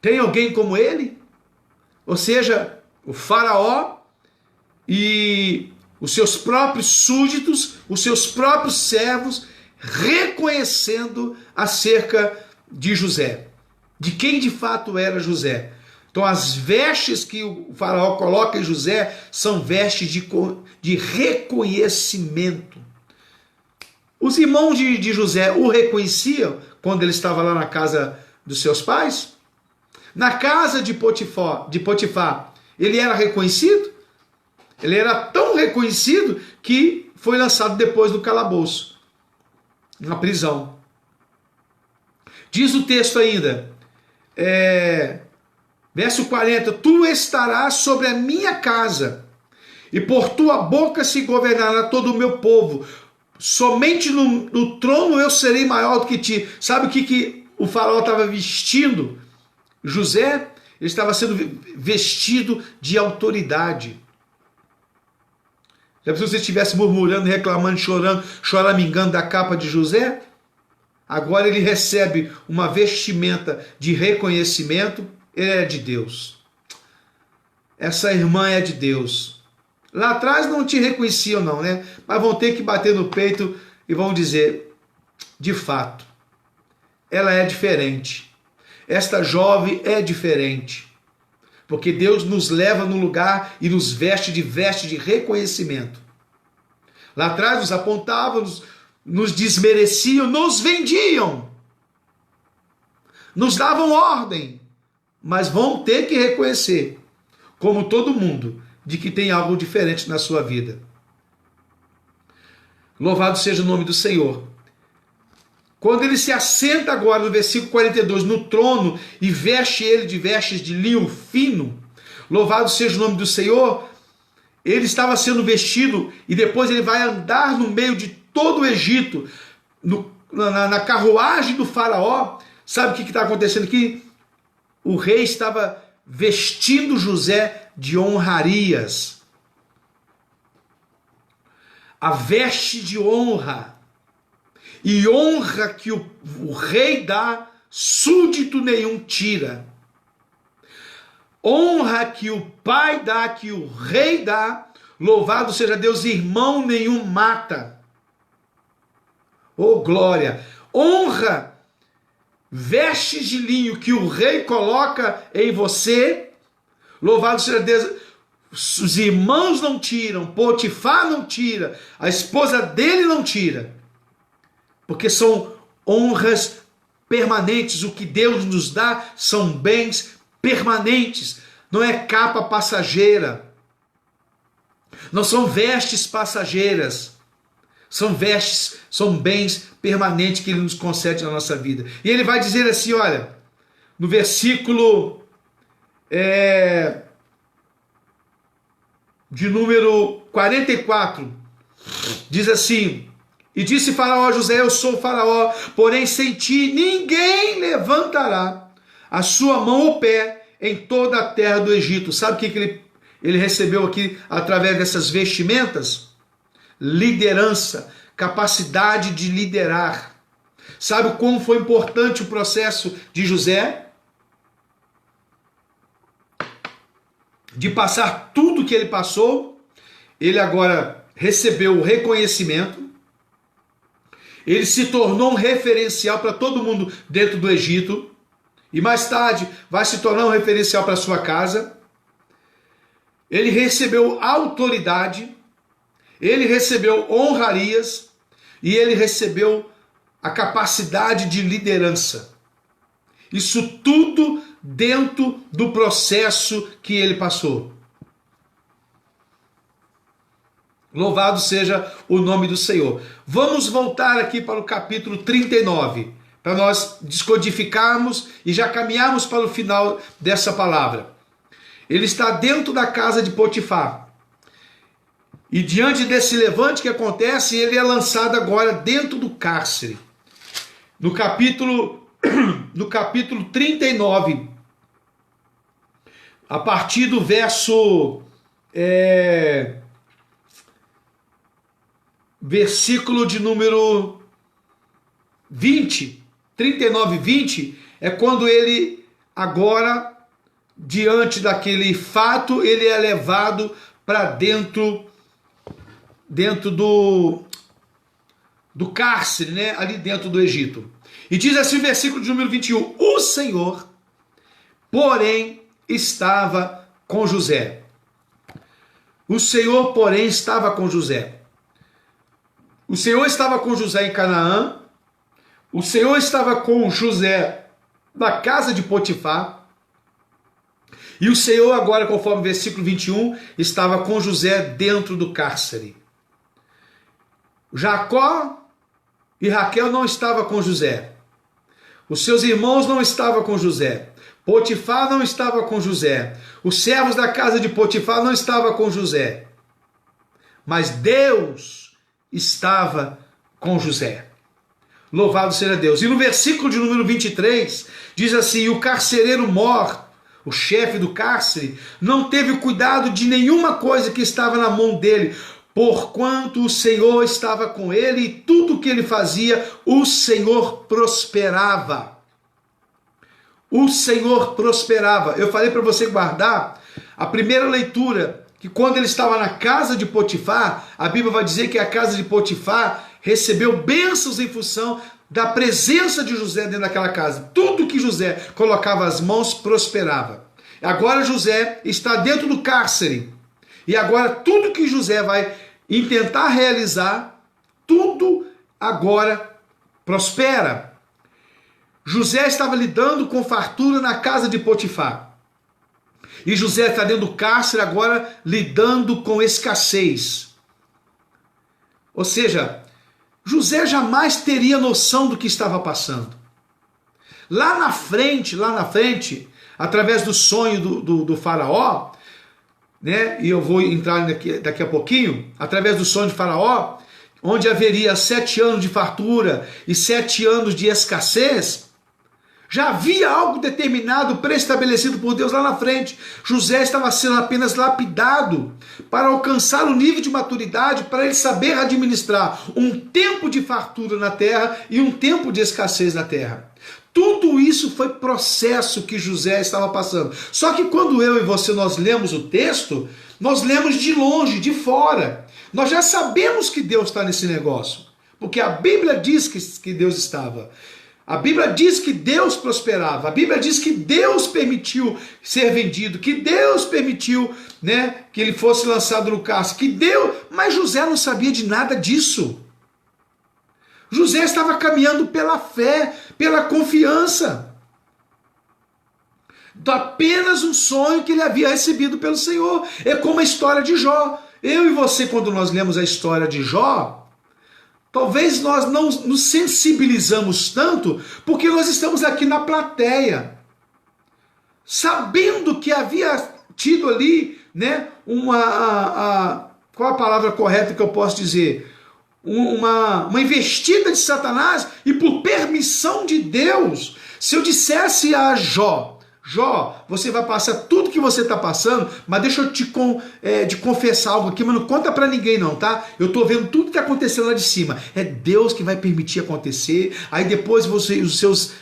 Tem alguém como ele? Ou seja, o Faraó e os seus próprios súditos, os seus próprios servos, reconhecendo acerca de José. De quem de fato era José. Então as vestes que o faraó coloca em José são vestes de reconhecimento. Os irmãos de José o reconheciam quando ele estava lá na casa dos seus pais? Na casa de Potifar, ele era reconhecido? Ele era tão reconhecido que foi lançado depois no calabouço, na prisão. Diz o texto ainda, verso 40, tu estarás sobre a minha casa, e por tua boca se governará todo o meu povo, somente no trono eu serei maior do que ti. Sabe o que o faraó estava vestindo? José, ele estava sendo vestido de autoridade. Já pensou se você estivesse murmurando, reclamando, chorando, choramingando da capa de José? Agora ele recebe uma vestimenta de reconhecimento, é de Deus. Essa irmã é de Deus. Lá atrás não te reconheciam não, né? Mas vão ter que bater no peito e vão dizer, de fato, ela é diferente. Esta jovem é diferente. Porque Deus nos leva num lugar e nos veste de reconhecimento. Lá atrás nos apontavam, nos desmereciam, nos vendiam. Nos davam ordem. Mas vão ter que reconhecer, como todo mundo, de que tem algo diferente na sua vida. Louvado seja o nome do Senhor. Quando ele se assenta agora no versículo 42 no trono e veste ele de vestes de linho fino, louvado seja o nome do Senhor, ele estava sendo vestido e depois ele vai andar no meio de todo o Egito, na carruagem do faraó. Sabe o que está acontecendo aqui? O rei estava vestindo José de honrarias. A veste de honra. E honra que o rei dá, súdito nenhum tira. Honra que o pai dá, que o rei dá, louvado seja Deus, irmão nenhum mata. Oh glória! Honra, vestes de linho que o rei coloca em você, louvado seja Deus, os irmãos não tiram, Potifar não tira, a esposa dele não tira. Porque são honras permanentes. O que Deus nos dá são bens permanentes. Não é capa passageira. Não são vestes passageiras. São vestes, são bens permanentes que Ele nos concede na nossa vida. E Ele vai dizer assim, olha, no versículo de número 44, diz assim: e disse Faraó a José, eu sou Faraó, porém sem ti ninguém levantará a sua mão ou pé em toda a terra do Egito. Sabe o que ele recebeu aqui através dessas vestimentas? Liderança, capacidade de liderar. Sabe como foi importante o processo de José? De passar tudo que ele passou, ele agora recebeu o reconhecimento. Ele se tornou um referencial para todo mundo dentro do Egito. E mais tarde vai se tornar um referencial para a sua casa. Ele recebeu autoridade. Ele recebeu honrarias. E ele recebeu a capacidade de liderança. Isso tudo dentro do processo que ele passou. Louvado seja o nome do Senhor. Vamos voltar aqui para o capítulo 39, para nós descodificarmos e já caminharmos para o final dessa palavra. Ele está dentro da casa de Potifar. E diante desse levante que acontece, ele é lançado agora dentro do cárcere. No capítulo 39, a partir do verso... versículo de número 20, 39 e 20, é quando ele agora, diante daquele fato, ele é levado para dentro do cárcere, né? Ali dentro do Egito. E diz assim o versículo de número 21, o Senhor, porém, estava com José. O Senhor, porém, estava com José. O Senhor estava com José em Canaã, o Senhor estava com José na casa de Potifar, e o Senhor agora, conforme o versículo 21, estava com José dentro do cárcere. Jacó e Raquel não estavam com José, os seus irmãos não estavam com José, Potifar não estava com José, os servos da casa de Potifar não estavam com José, mas Deus estava com José. Louvado seja Deus. E no versículo de número 23, diz assim, o carcereiro mor, o chefe do cárcere, não teve cuidado de nenhuma coisa que estava na mão dele, porquanto o Senhor estava com ele e tudo que ele fazia, o Senhor prosperava. o Senhor prosperava. Eu falei para você guardar a primeira leitura, que quando ele estava na casa de Potifar, a Bíblia vai dizer que a casa de Potifar recebeu bênçãos em função da presença de José dentro daquela casa. Tudo que José colocava as mãos prosperava. Agora José está dentro do cárcere. E agora tudo que José vai intentar realizar, tudo agora prospera. José estava lidando com fartura na casa de Potifar. E José está dentro do cárcere agora lidando com escassez. Ou seja, José jamais teria noção do que estava passando. Lá na frente, através do sonho do faraó, né? E eu vou entrar daqui a pouquinho, através do sonho de faraó, onde haveria 7 anos de fartura e 7 anos de escassez, já havia algo determinado, pré-estabelecido por Deus lá na frente. José estava sendo apenas lapidado para alcançar o nível de maturidade, para ele saber administrar um tempo de fartura na terra e um tempo de escassez na terra. Tudo isso foi processo que José estava passando. Só que quando eu e você nós lemos o texto, nós lemos de longe, de fora. Nós já sabemos que Deus está nesse negócio, porque a Bíblia diz que Deus estava. A Bíblia diz que Deus prosperava. A Bíblia diz que Deus permitiu ser vendido, que Deus permitiu, né, que ele fosse lançado no cárcere, que Deus... Mas José não sabia de nada disso. José estava caminhando pela fé, pela confiança. Apenas um sonho que ele havia recebido pelo Senhor. É como a história de Jó. Eu e você, quando nós lemos a história de Jó, talvez nós não nos sensibilizamos tanto, porque nós estamos aqui na plateia, sabendo que havia tido ali, né, qual a palavra correta que eu posso dizer? Uma investida de Satanás, e por permissão de Deus, se eu dissesse a Jó, você vai passar tudo que você está passando, mas deixa eu te confessar algo aqui, mas não conta para ninguém não, tá? Eu estou vendo tudo que está acontecendo lá de cima. É Deus que vai permitir acontecer. Aí depois os seus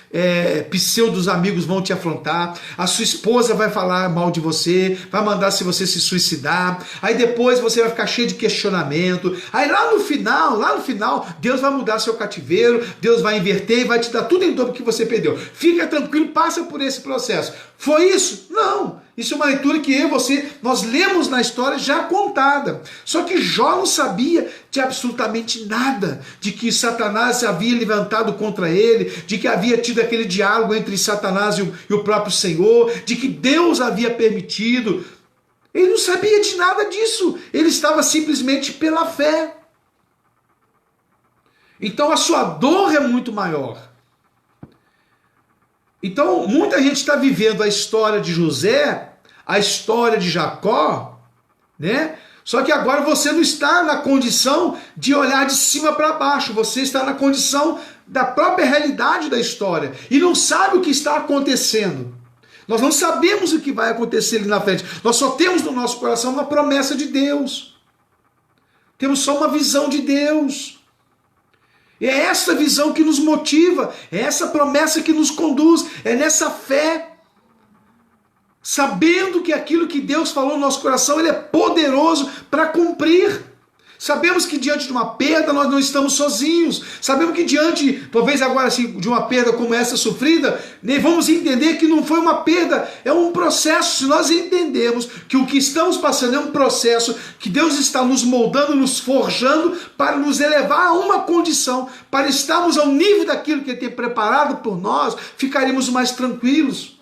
pseudos amigos vão te afrontar. A sua esposa vai falar mal de você, vai mandar se você se suicidar. Aí depois você vai ficar cheio de questionamento. Aí lá no final, Deus vai mudar seu cativeiro, Deus vai inverter e vai te dar tudo em dobro que você perdeu. Fica tranquilo, passa por esse processo. Foi isso? Não. Isso é uma leitura que eu e você, nós lemos na história já contada. Só que Jó não sabia de absolutamente nada, de que Satanás se havia levantado contra ele, de que havia tido aquele diálogo entre Satanás e o próprio Senhor, de que Deus havia permitido. Ele não sabia de nada disso. Ele estava simplesmente pela fé. Então a sua dor é muito maior. Então, muita gente está vivendo a história de José, a história de Jacó, né? Só que agora você não está na condição de olhar de cima para baixo, você está na condição da própria realidade da história e não sabe o que está acontecendo. Nós não sabemos o que vai acontecer ali na frente, nós só temos no nosso coração uma promessa de Deus, temos só uma visão de Deus. É essa visão que nos motiva, é essa promessa que nos conduz, é nessa fé, sabendo que aquilo que Deus falou no nosso coração, Ele é poderoso para cumprir. Sabemos que diante de uma perda nós não estamos sozinhos. Sabemos que diante, talvez agora assim, de uma perda como essa sofrida, vamos entender que não foi uma perda, é um processo. Se nós entendemos que o que estamos passando é um processo, que Deus está nos moldando, nos forjando para nos elevar a uma condição, para estarmos ao nível daquilo que Ele tem preparado por nós, ficaremos mais tranquilos.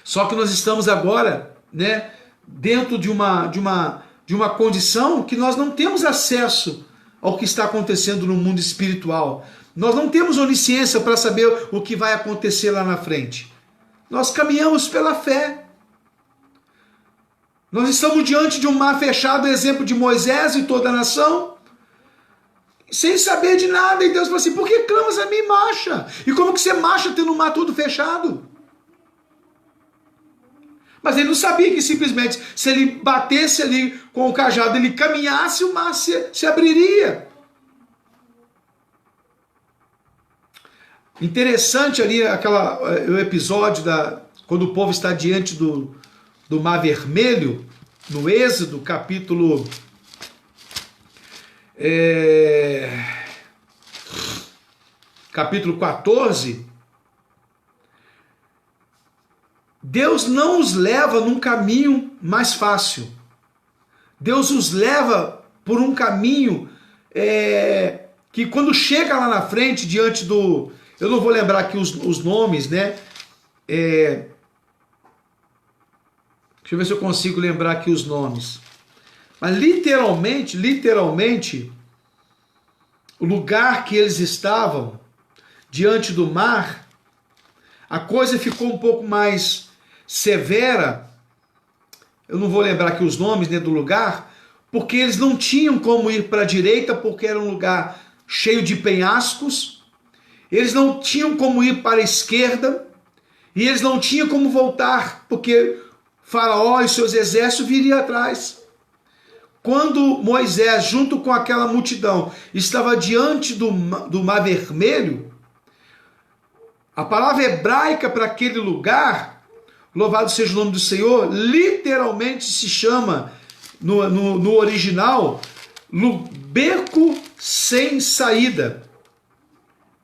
Só que nós estamos agora, né, dentro de uma condição que nós não temos acesso ao que está acontecendo no mundo espiritual. Nós não temos onisciência para saber o que vai acontecer lá na frente. Nós caminhamos pela fé. Nós estamos diante de um mar fechado, exemplo de Moisés e toda a nação, sem saber de nada. E Deus falou assim, por que clamas a mim, marcha? E como que você marcha tendo o mar todo fechado? Mas ele não sabia que simplesmente, se ele batesse ali com o cajado, ele caminhasse, o mar se abriria. Interessante ali o episódio quando o povo está diante do Mar Vermelho, no Êxodo, capítulo 14. Deus não os leva num caminho mais fácil. Deus os leva por um caminho que quando chega lá na frente, diante do... Eu não vou lembrar aqui os nomes, né? Deixa eu ver se eu consigo lembrar aqui os nomes. Mas literalmente, o lugar que eles estavam, diante do mar, a coisa ficou um pouco mais severa. Eu não vou lembrar aqui os nomes, né, do lugar, porque eles não tinham como ir para a direita, porque era um lugar cheio de penhascos. Eles não tinham como ir para a esquerda, e eles não tinham como voltar, porque Faraó e seus exércitos viriam atrás. Quando Moisés, junto com aquela multidão, estava diante do Mar Vermelho, a palavra hebraica para aquele lugar, louvado seja o nome do Senhor, literalmente se chama, no original, beco sem saída.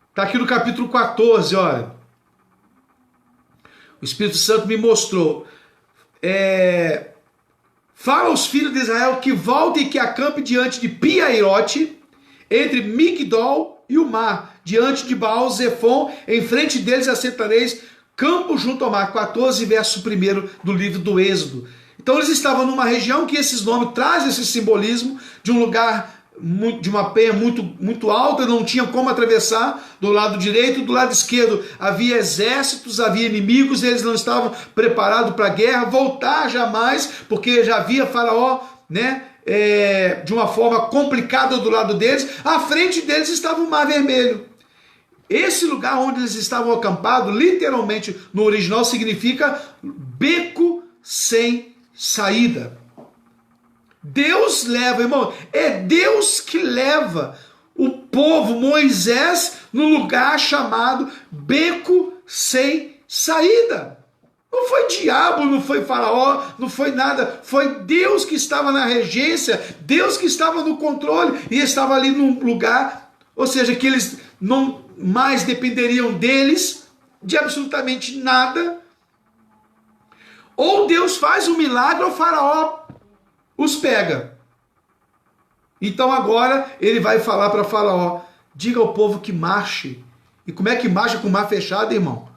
Está aqui no capítulo 14, olha. O Espírito Santo me mostrou. Fala aos filhos de Israel que voltem e que acampem diante de Piairote, entre Migdol e o mar, diante de Baal-Zefon, em frente deles assentareis campo junto ao mar. 14, verso 1 do livro do Êxodo. Então eles estavam numa região que esses nomes trazem esse simbolismo de um lugar, de uma penha muito alta, não tinha como atravessar do lado direito e do lado esquerdo. Havia exércitos, havia inimigos, eles não estavam preparados para a guerra, voltar jamais, porque já havia Faraó, né, de uma forma complicada do lado deles. À frente deles estava o Mar Vermelho. Esse lugar onde eles estavam acampados, literalmente no original, significa beco sem saída. Deus leva, irmão, é Deus que leva o povo, Moisés, no lugar chamado beco sem saída. Não foi diabo, não foi Faraó, não foi nada, foi Deus que estava na regência, Deus que estava no controle e estava ali num lugar, ou seja, que eles não mais dependeriam deles, de absolutamente nada. Ou Deus faz um milagre, ou Faraó os pega. Então agora ele vai falar para Faraó: diga ao povo que marche. E como é que marcha com o mar fechado, irmão?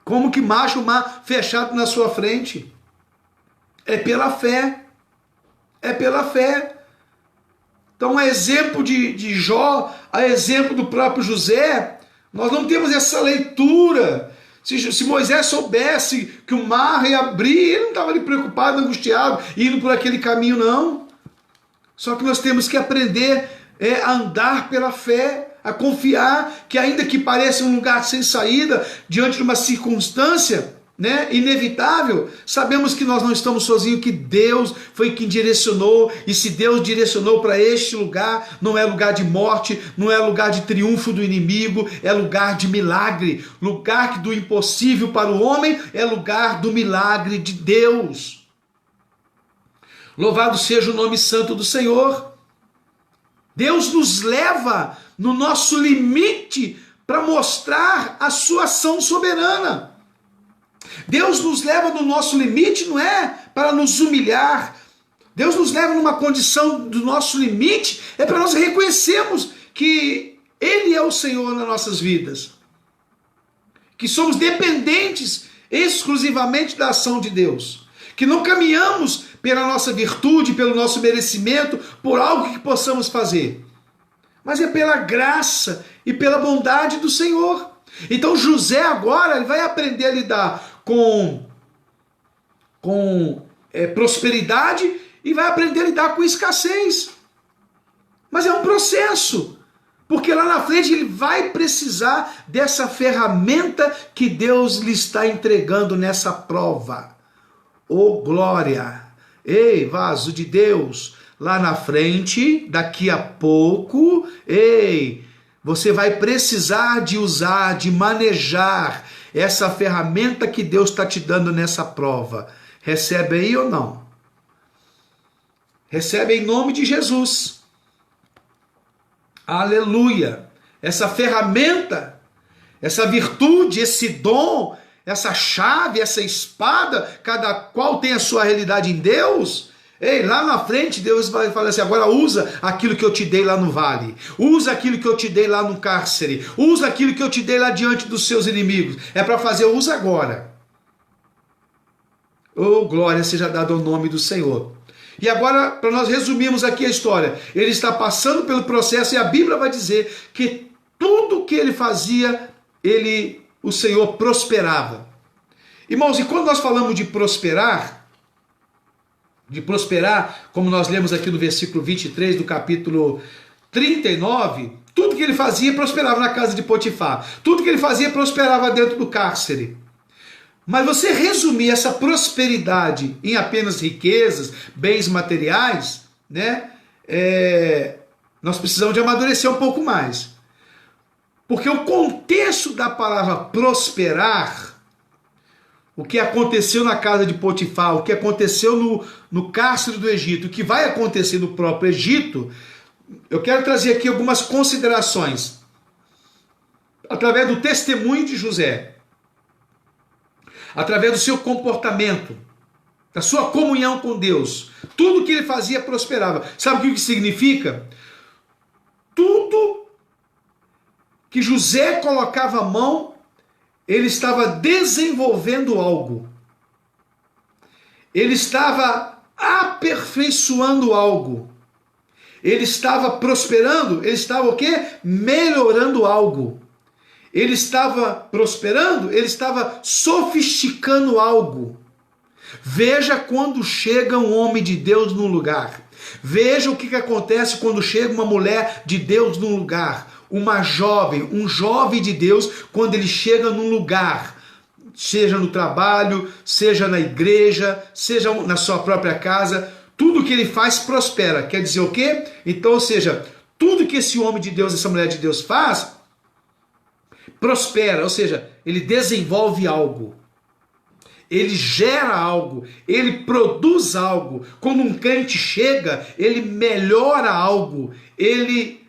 Como que marcha o mar fechado na sua frente? É pela fé. É pela fé. Então, a exemplo de Jó, a exemplo do próprio José, nós não temos essa leitura. Se Moisés soubesse que o mar ia abrir, ele não estava ali preocupado, angustiado, indo por aquele caminho, não. Só que nós temos que aprender a andar pela fé, a confiar que, ainda que pareça um lugar sem saída, diante de uma circunstância, né, inevitável, sabemos que nós não estamos sozinhos, que Deus foi quem direcionou, e se Deus direcionou para este lugar, não é lugar de morte, não é lugar de triunfo do inimigo, é lugar de milagre. Lugar do impossível para o homem é lugar do milagre de Deus. Louvado seja o nome santo do Senhor. Deus nos leva no nosso limite para mostrar a sua ação soberana. Deus nos leva no nosso limite, não é para nos humilhar. Deus nos leva numa condição do nosso limite, é para nós reconhecermos que Ele é o Senhor nas nossas vidas. Que somos dependentes exclusivamente da ação de Deus. Que não caminhamos pela nossa virtude, pelo nosso merecimento, por algo que possamos fazer. Mas é pela graça e pela bondade do Senhor. Então José agora ele vai aprender a lidar com prosperidade e vai aprender a lidar com escassez. Mas é um processo, porque lá na frente ele vai precisar dessa ferramenta que Deus lhe está entregando nessa prova. Oh glória! Ei, vaso de Deus, lá na frente, daqui a pouco, ei, você vai precisar de usar, de manejar essa ferramenta que Deus está te dando nessa prova. Recebe aí ou não? Recebe em nome de Jesus. Aleluia! Essa ferramenta, essa virtude, esse dom, essa chave, essa espada, cada qual tem a sua realidade em Deus. Ei, lá na frente Deus vai falar assim, agora usa aquilo que eu te dei lá no vale, usa aquilo que eu te dei lá no cárcere, usa aquilo que eu te dei lá diante dos seus inimigos. É para fazer, usa agora. Oh, glória seja dada ao nome do Senhor. E agora, para nós resumirmos aqui a história, ele está passando pelo processo e a Bíblia vai dizer que tudo que ele fazia, o Senhor prosperava. Irmãos, e quando nós falamos de prosperar, como nós lemos aqui no versículo 23 do capítulo 39, tudo que ele fazia prosperava na casa de Potifar, tudo que ele fazia prosperava dentro do cárcere. Mas você resumir essa prosperidade em apenas riquezas, bens materiais, né? Nós precisamos de amadurecer um pouco mais. Porque o contexto da palavra prosperar, o que aconteceu na casa de Potifar, o que aconteceu no cárcere do Egito, o que vai acontecer no próprio Egito, eu quero trazer aqui algumas considerações através do testemunho de José, através do seu comportamento, da sua comunhão com Deus. Tudo que ele fazia prosperava. Sabe o que significa? Tudo que José colocava a mão, ele estava desenvolvendo algo. Ele estava aperfeiçoando algo. Ele estava prosperando, ele estava o quê? Melhorando algo. Ele estava prosperando, ele estava sofisticando algo. Veja quando chega um homem de Deus num lugar. Veja o que acontece quando chega uma mulher de Deus num lugar. Um jovem de Deus, quando ele chega num lugar, seja no trabalho, seja na igreja, seja na sua própria casa, tudo que ele faz prospera. Quer dizer o quê? Então, ou seja, tudo que esse homem de Deus, essa mulher de Deus faz, prospera, ou seja, ele desenvolve algo, ele gera algo, ele produz algo. Quando um crente chega, ele melhora algo, ele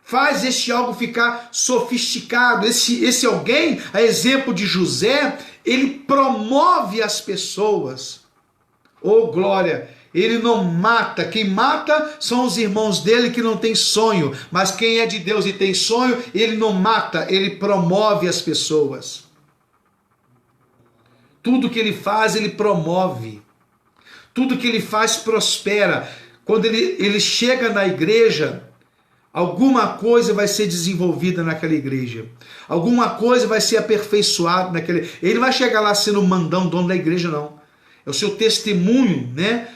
faz este algo ficar sofisticado. Esse alguém, a exemplo de José, ele promove as pessoas. Oh, glória! Ele não mata, quem mata são os irmãos dele que não tem sonho, mas quem é de Deus e tem sonho, ele não mata, ele promove as pessoas. Tudo que ele faz, ele promove. Tudo que ele faz prospera. Quando ele chega na igreja, alguma coisa vai ser desenvolvida naquela igreja. Alguma coisa vai ser aperfeiçoada naquela. Ele não vai chegar lá sendo o mandão, dono da igreja, não. É o seu testemunho, né?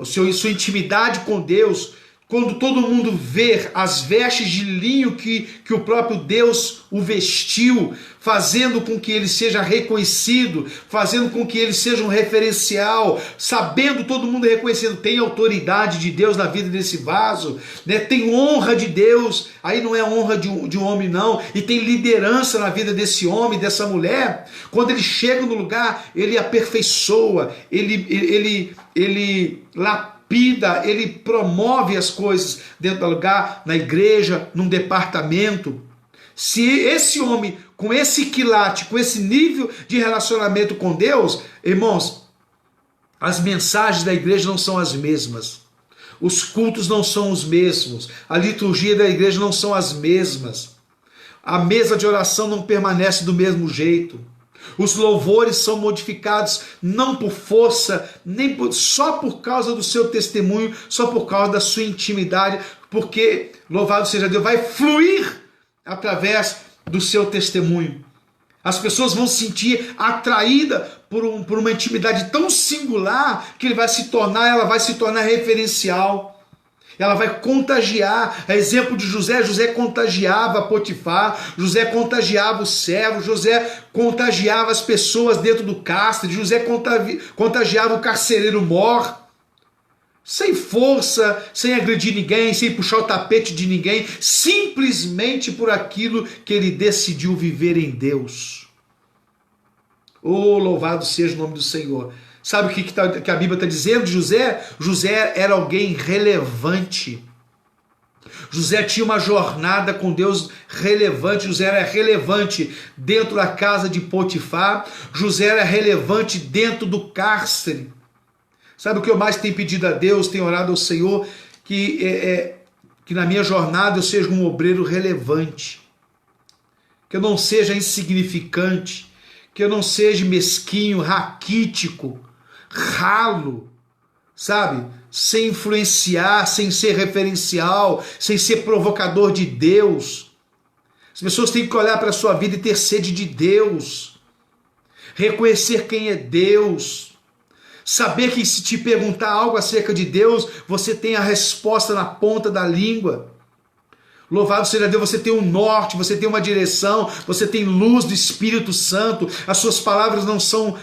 Sua intimidade com Deus, quando todo mundo vê as vestes de linho que o próprio Deus o vestiu, fazendo com que ele seja reconhecido, fazendo com que ele seja um referencial, sabendo todo mundo reconhecendo, tem autoridade de Deus na vida desse vaso, né? Tem honra de Deus, aí não é honra de um homem não, e tem liderança na vida desse homem, dessa mulher. Quando ele chega no lugar, ele aperfeiçoa, ele lapida, ele promove as coisas dentro do lugar, na igreja, num departamento. Se esse homem, com esse quilate, com esse nível de relacionamento com Deus, irmãos, as mensagens da igreja não são as mesmas, os cultos não são os mesmos, a liturgia da igreja não são as mesmas, a mesa de oração não permanece do mesmo jeito. Os louvores são modificados não por força, só por causa do seu testemunho, só por causa da sua intimidade, porque, louvado seja Deus, vai fluir através do seu testemunho. As pessoas vão se sentir atraídas por uma intimidade tão singular que ela vai se tornar referencial. Ela vai contagiar. A exemplo de José, José contagiava Potifar, José contagiava o servo, José contagiava as pessoas dentro do cárcere, José contagiava o carcereiro mor. sem força, sem agredir ninguém, sem puxar o tapete de ninguém, simplesmente por aquilo que ele decidiu viver em Deus. Oh, louvado seja o nome do Senhor. Sabe o que a Bíblia está dizendo de José? José era alguém relevante. José tinha uma jornada com Deus relevante. José era relevante dentro da casa de Potifar. José era relevante dentro do cárcere. Sabe o que eu mais tenho pedido a Deus, tenho orado ao Senhor? Que na minha jornada eu seja um obreiro relevante. Que eu não seja insignificante. Que eu não seja mesquinho, raquítico, ralo, sabe? Sem influenciar, sem ser referencial, sem ser provocador de Deus. As pessoas têm que olhar para a sua vida e ter sede de Deus. Reconhecer quem é Deus. Saber que se te perguntar algo acerca de Deus, você tem a resposta na ponta da língua. Louvado seja Deus, você tem um norte, você tem uma direção, você tem luz do Espírito Santo. As suas palavras não são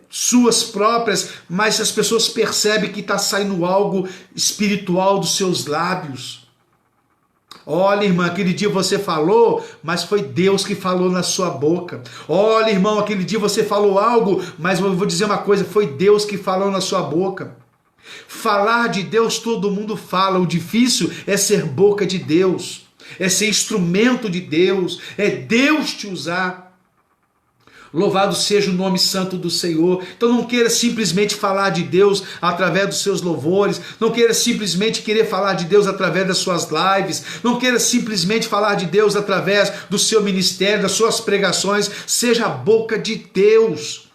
suas próprias, mas as pessoas percebem que está saindo algo espiritual dos seus lábios. Olha, irmã, aquele dia você falou, mas foi Deus que falou na sua boca. Olha, irmão, aquele dia você falou algo, mas eu vou dizer uma coisa, foi Deus que falou na sua boca. Falar de Deus todo mundo fala, o difícil é ser boca de Deus, é ser instrumento de Deus, é Deus te usar. Louvado seja o nome santo do Senhor. Então não queira simplesmente falar de Deus através dos seus louvores, não queira simplesmente querer falar de Deus através das suas lives, não queira simplesmente falar de Deus através do seu ministério, das suas pregações. Seja a boca de Deus.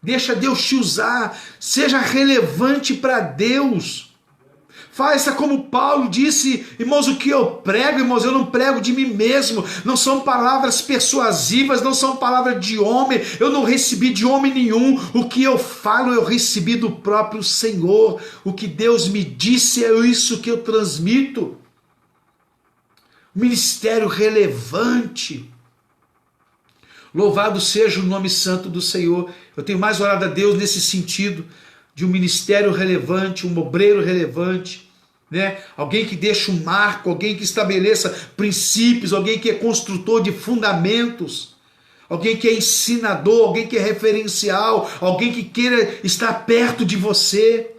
Deixa Deus te usar, seja relevante para Deus. Faça como Paulo disse, irmãos, o que eu prego, irmãos, eu não prego de mim mesmo, não são palavras persuasivas, não são palavras de homem, eu não recebi de homem nenhum, o que eu falo eu recebi do próprio Senhor, o que Deus me disse é isso que eu transmito. Ministério relevante. Louvado seja o nome santo do Senhor. Eu tenho mais orado a Deus nesse sentido, de um ministério relevante, um obreiro relevante, né? Alguém que deixa um marco, alguém que estabeleça princípios, alguém que é construtor de fundamentos, alguém que é ensinador, alguém que é referencial, alguém que queira estar perto de você,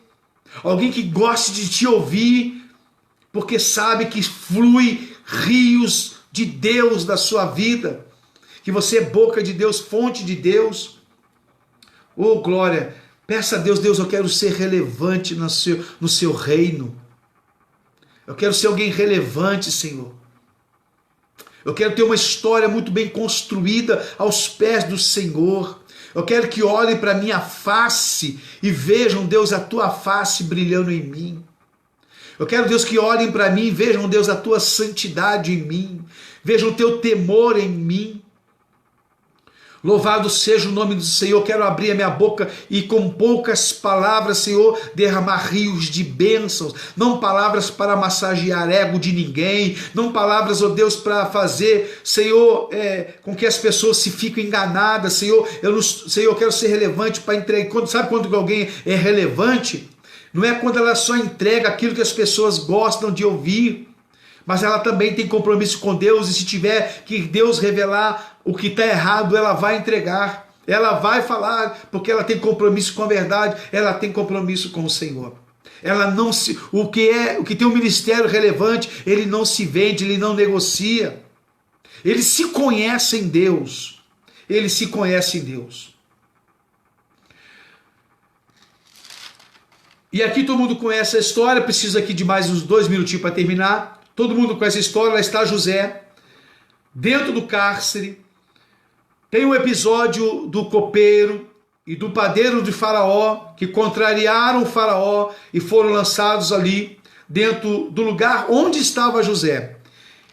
alguém que goste de te ouvir, porque sabe que flui rios de Deus da sua vida, que você é boca de Deus, fonte de Deus. Oh, glória! Peça a Deus, Deus, eu quero ser relevante no seu reino. Eu quero ser alguém relevante, Senhor. Eu quero ter uma história muito bem construída aos pés do Senhor. Eu quero que olhem para a minha face e vejam, Deus, a tua face brilhando em mim. Eu quero, Deus, que olhem para mim e vejam, Deus, a tua santidade em mim. Vejam o teu temor em mim. Louvado seja o nome do Senhor. Quero abrir a minha boca e com poucas palavras, Senhor, derramar rios de bênçãos. Não palavras para massagear ego de ninguém. Não palavras, ó Deus, para fazer, Senhor, com que as pessoas se fiquem enganadas. Senhor, eu quero ser relevante para entregar. Sabe quando alguém é relevante? Não é quando ela só entrega aquilo que as pessoas gostam de ouvir, mas ela também tem compromisso com Deus, e se tiver que Deus revelar o que está errado, ela vai entregar, ela vai falar, porque ela tem compromisso com a verdade, ela tem compromisso com o Senhor. Ela não se, o que tem um ministério relevante, ele não se vende, ele não negocia. Ele se conhece em Deus. Ele se conhece em Deus. E aqui todo mundo conhece a história, preciso aqui de mais uns 2 minutinhos para terminar. Todo mundo conhece a história, lá está José, dentro do cárcere. Tem um episódio do copeiro e do padeiro de Faraó, que contrariaram o Faraó e foram lançados ali, dentro do lugar onde estava José.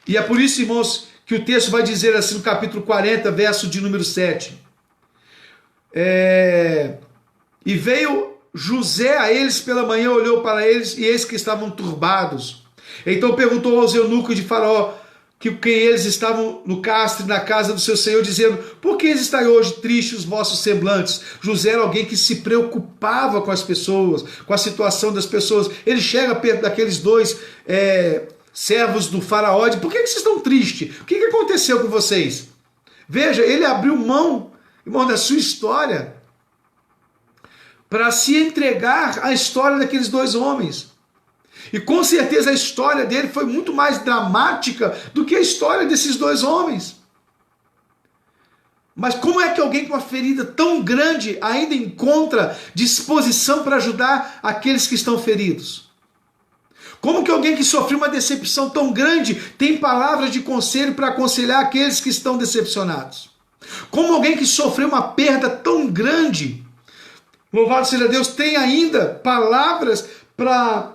E é por isso, irmãos, que o texto vai dizer assim no capítulo 40, verso de número 7. E veio José a eles pela manhã, olhou para eles, e eis que estavam turbados. Então perguntou aos eunucos de Faraó, que eles estavam no castro, na casa do seu senhor, dizendo: por que estáis hoje tristes os vossos semblantes? José era alguém que se preocupava com as pessoas, com a situação das pessoas. Ele chega perto daqueles dois servos do faraó e diz: por que vocês estão tristes? O que aconteceu com vocês? Veja, ele abriu mão, irmão, da sua história para se entregar à história daqueles dois homens. E com certeza a história dele foi muito mais dramática do que a história desses dois homens. Mas como é que alguém com uma ferida tão grande ainda encontra disposição para ajudar aqueles que estão feridos? Como que alguém que sofreu uma decepção tão grande tem palavras de conselho para aconselhar aqueles que estão decepcionados? Como alguém que sofreu uma perda tão grande, louvado seja Deus, tem ainda palavras para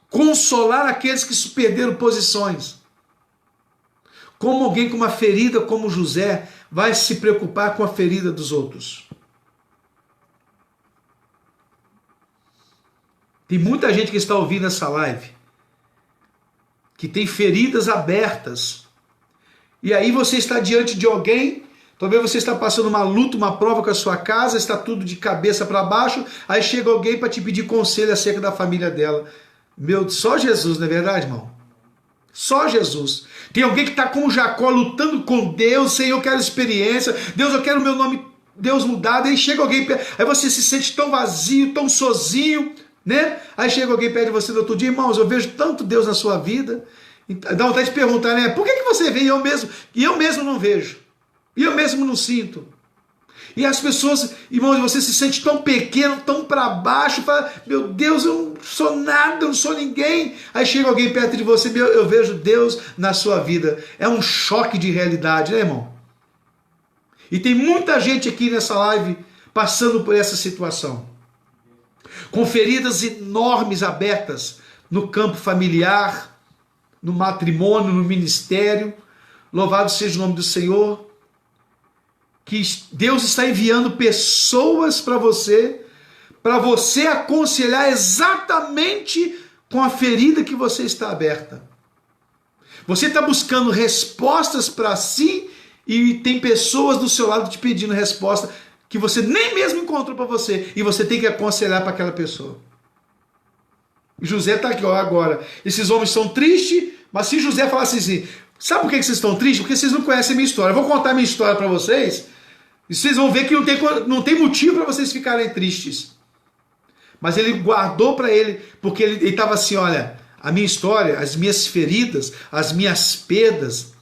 consolar aqueles que perderam posições? Como alguém com uma ferida como José vai se preocupar com a ferida dos outros? Tem muita gente que está ouvindo essa live que tem feridas abertas. E aí você está diante de alguém, talvez você está passando uma luta, uma prova com a sua casa, está tudo de cabeça para baixo, aí chega alguém para te pedir conselho acerca da família dela. Só Jesus, não é verdade, irmão? Só Jesus. Tem alguém que está como Jacó, lutando com Deus: Senhor, eu quero experiência, Deus, eu quero o meu nome, Deus, mudado. Aí chega alguém, aí você se sente tão vazio, tão sozinho, né? Aí chega alguém perto de você no outro dia: irmãos, eu vejo tanto Deus na sua vida. Dá vontade de perguntar, né? Por que você vê e eu mesmo não vejo? E eu mesmo não sinto? E as pessoas, irmãos, você se sente tão pequeno, tão para baixo, fala: meu Deus, eu não sou nada, eu não sou ninguém. Aí chega alguém perto de você: eu vejo Deus na sua vida. É um choque de realidade, né, irmão? E tem muita gente aqui nessa live passando por essa situação, com feridas enormes abertas no campo familiar, no matrimônio, no ministério. Louvado seja o nome do Senhor, que Deus está enviando pessoas para você aconselhar exatamente com a ferida que você está aberta. Você está buscando respostas para si e tem pessoas do seu lado te pedindo resposta que você nem mesmo encontrou para você, e você tem que aconselhar para aquela pessoa. E José está aqui, ó, agora. Esses homens são tristes, mas se José falasse assim: sabe por que vocês estão tristes? Porque vocês não conhecem a minha história. Eu vou contar a minha história para vocês, e vocês vão ver que não tem motivo para vocês ficarem tristes. Mas ele guardou para ele, porque ele estava assim: olha, a minha história, as minhas feridas, as minhas perdas,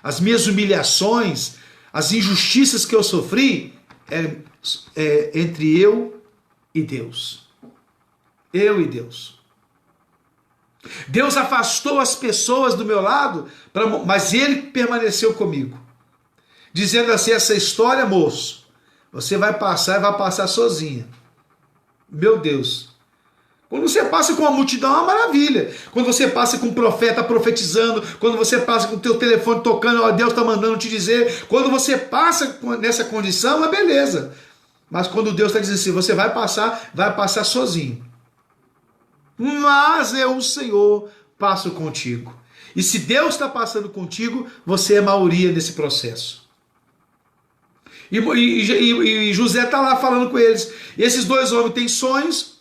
as minhas humilhações, as injustiças que eu sofri, é entre eu e Deus. Eu e Deus. Deus afastou as pessoas do meu lado, mas Ele permaneceu comigo, dizendo assim: essa história, moço, você vai passar sozinha. Meu Deus. Quando você passa com uma multidão é uma maravilha. Quando você passa com um profeta profetizando, quando você passa com o teu telefone tocando, ó, Deus está mandando te dizer, quando você passa nessa condição, é beleza. Mas quando Deus está dizendo assim: você vai passar sozinho. Mas eu, o Senhor, passo contigo. E se Deus está passando contigo, você é maioria nesse processo. E José está lá falando com eles. E esses dois homens têm sonhos.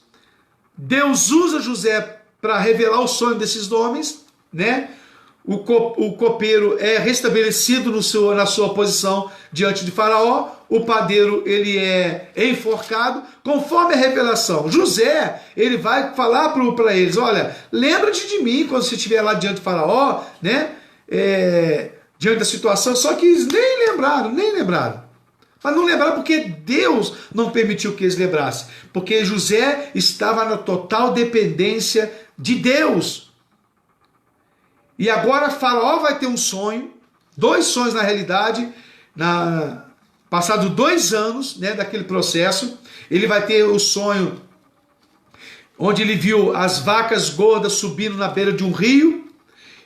Deus usa José para revelar o sonho desses homens, né? O copeiro é restabelecido na sua posição diante de Faraó. O padeiro, ele é enforcado, conforme a revelação. José, ele vai falar para eles: olha, lembra-te de mim quando você estiver lá diante de Faraó, né? Diante da situação. Só que eles nem lembraram. Mas não lembraram porque Deus não permitiu que eles lembrassem. Porque José estava na total dependência de Deus. E agora Faraó vai ter um sonho, 2 sonhos na realidade, passado 2 anos, né, daquele processo. Ele vai ter o sonho onde ele viu as vacas gordas subindo na beira de um rio,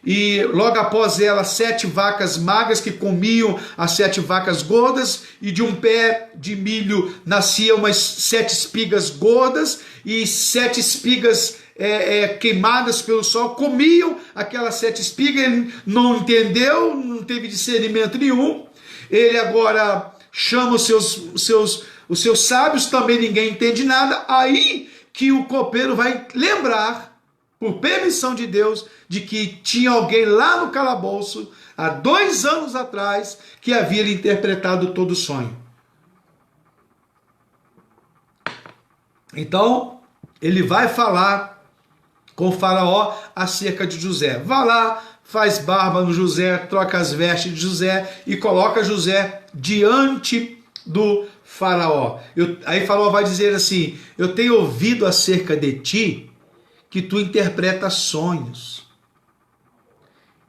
e logo após ela 7 vacas magras que comiam as 7 vacas gordas, e de um pé de milho nasciam umas 7 espigas gordas, e 7 espigas queimadas pelo sol, comiam aquelas 7 espigas, ele não entendeu, não teve discernimento nenhum. Ele agora chama os seus sábios, também ninguém entende nada. Aí que o copeiro vai lembrar, por permissão de Deus, de que tinha alguém lá no calabouço, há 2 anos atrás, que havia lhe interpretado todo o sonho. Então, ele vai falar com o faraó acerca de José. Vai lá, faz barba no José, troca as vestes de José e coloca José diante do faraó. Aí faraó vai dizer assim: eu tenho ouvido acerca de ti que tu interpretas sonhos.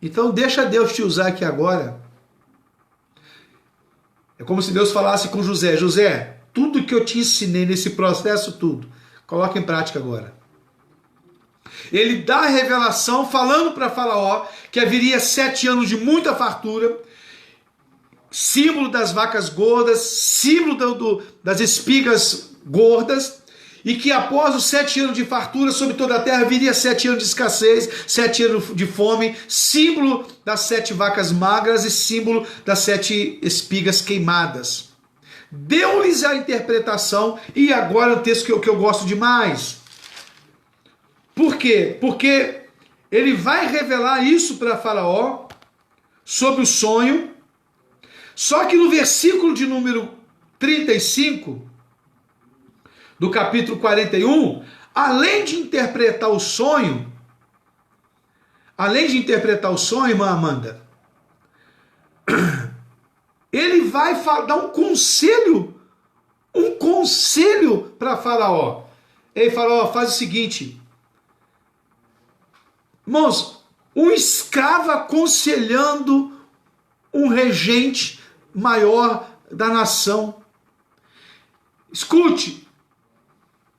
Então deixa Deus te usar aqui agora. É como se Deus falasse com José: José, tudo que eu te ensinei nesse processo, tudo, coloca em prática agora. Ele dá a revelação falando para Faraó que haveria 7 anos de muita fartura, símbolo das vacas gordas, símbolo das espigas gordas, e que após os 7 anos de fartura sobre toda a terra viria 7 anos de escassez, 7 anos de fome, símbolo das 7 vacas magras e símbolo das 7 espigas queimadas. Deu-lhes a interpretação, e agora o texto que eu gosto demais. Por quê? Porque ele vai revelar isso para Faraó sobre o sonho. Só que no versículo de número 35 do capítulo 41, além de interpretar o sonho, irmã Amanda, ele vai dar um conselho para Faraó. Ei, Faraó, faz o seguinte, irmãos, um escravo aconselhando um regente maior da nação. Escute,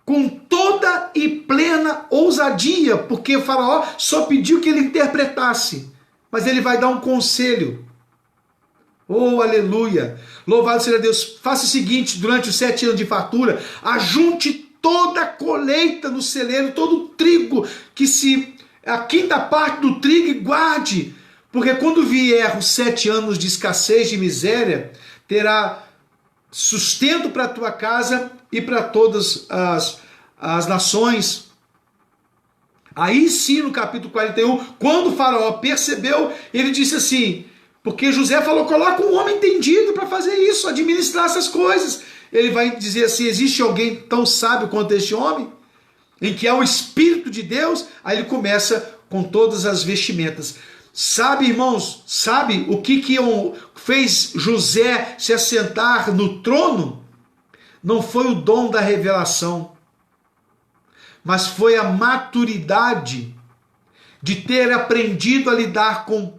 com toda e plena ousadia, porque o faraó só pediu que ele interpretasse, mas ele vai dar um conselho. Oh, aleluia! Louvado seja Deus. Faça o seguinte: durante os 7 anos de fartura, ajunte toda a colheita no celeiro, todo o trigo, a quinta parte do trigo, e guarde, porque quando vier os 7 anos de escassez, de miséria, terá sustento para a tua casa e para todas as nações. Aí sim, no capítulo 41, quando o faraó percebeu, ele disse assim, porque José falou: coloca um homem entendido para fazer isso, administrar essas coisas. Ele vai dizer assim: existe alguém tão sábio quanto este homem? Em que há o Espírito de Deus. Aí ele começa com todas as vestimentas. Sabe, irmãos, sabe o que fez José se assentar no trono? Não foi o dom da revelação, mas foi a maturidade de ter aprendido a lidar com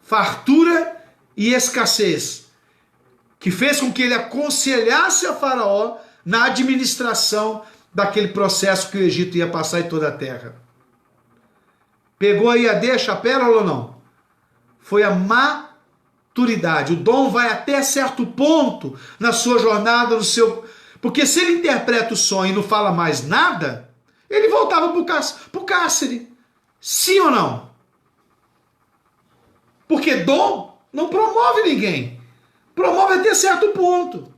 fartura e escassez, que fez com que ele aconselhasse a Faraó na administração daquele processo que o Egito ia passar em toda a terra. Pegou aí a deixa, a pérola ou não? Foi a maturidade. O dom vai até certo ponto na sua jornada, no seu... Porque se ele interpreta o sonho e não fala mais nada, ele voltava para o cárcere. Sim ou não? Porque dom não promove ninguém. Promove até certo ponto.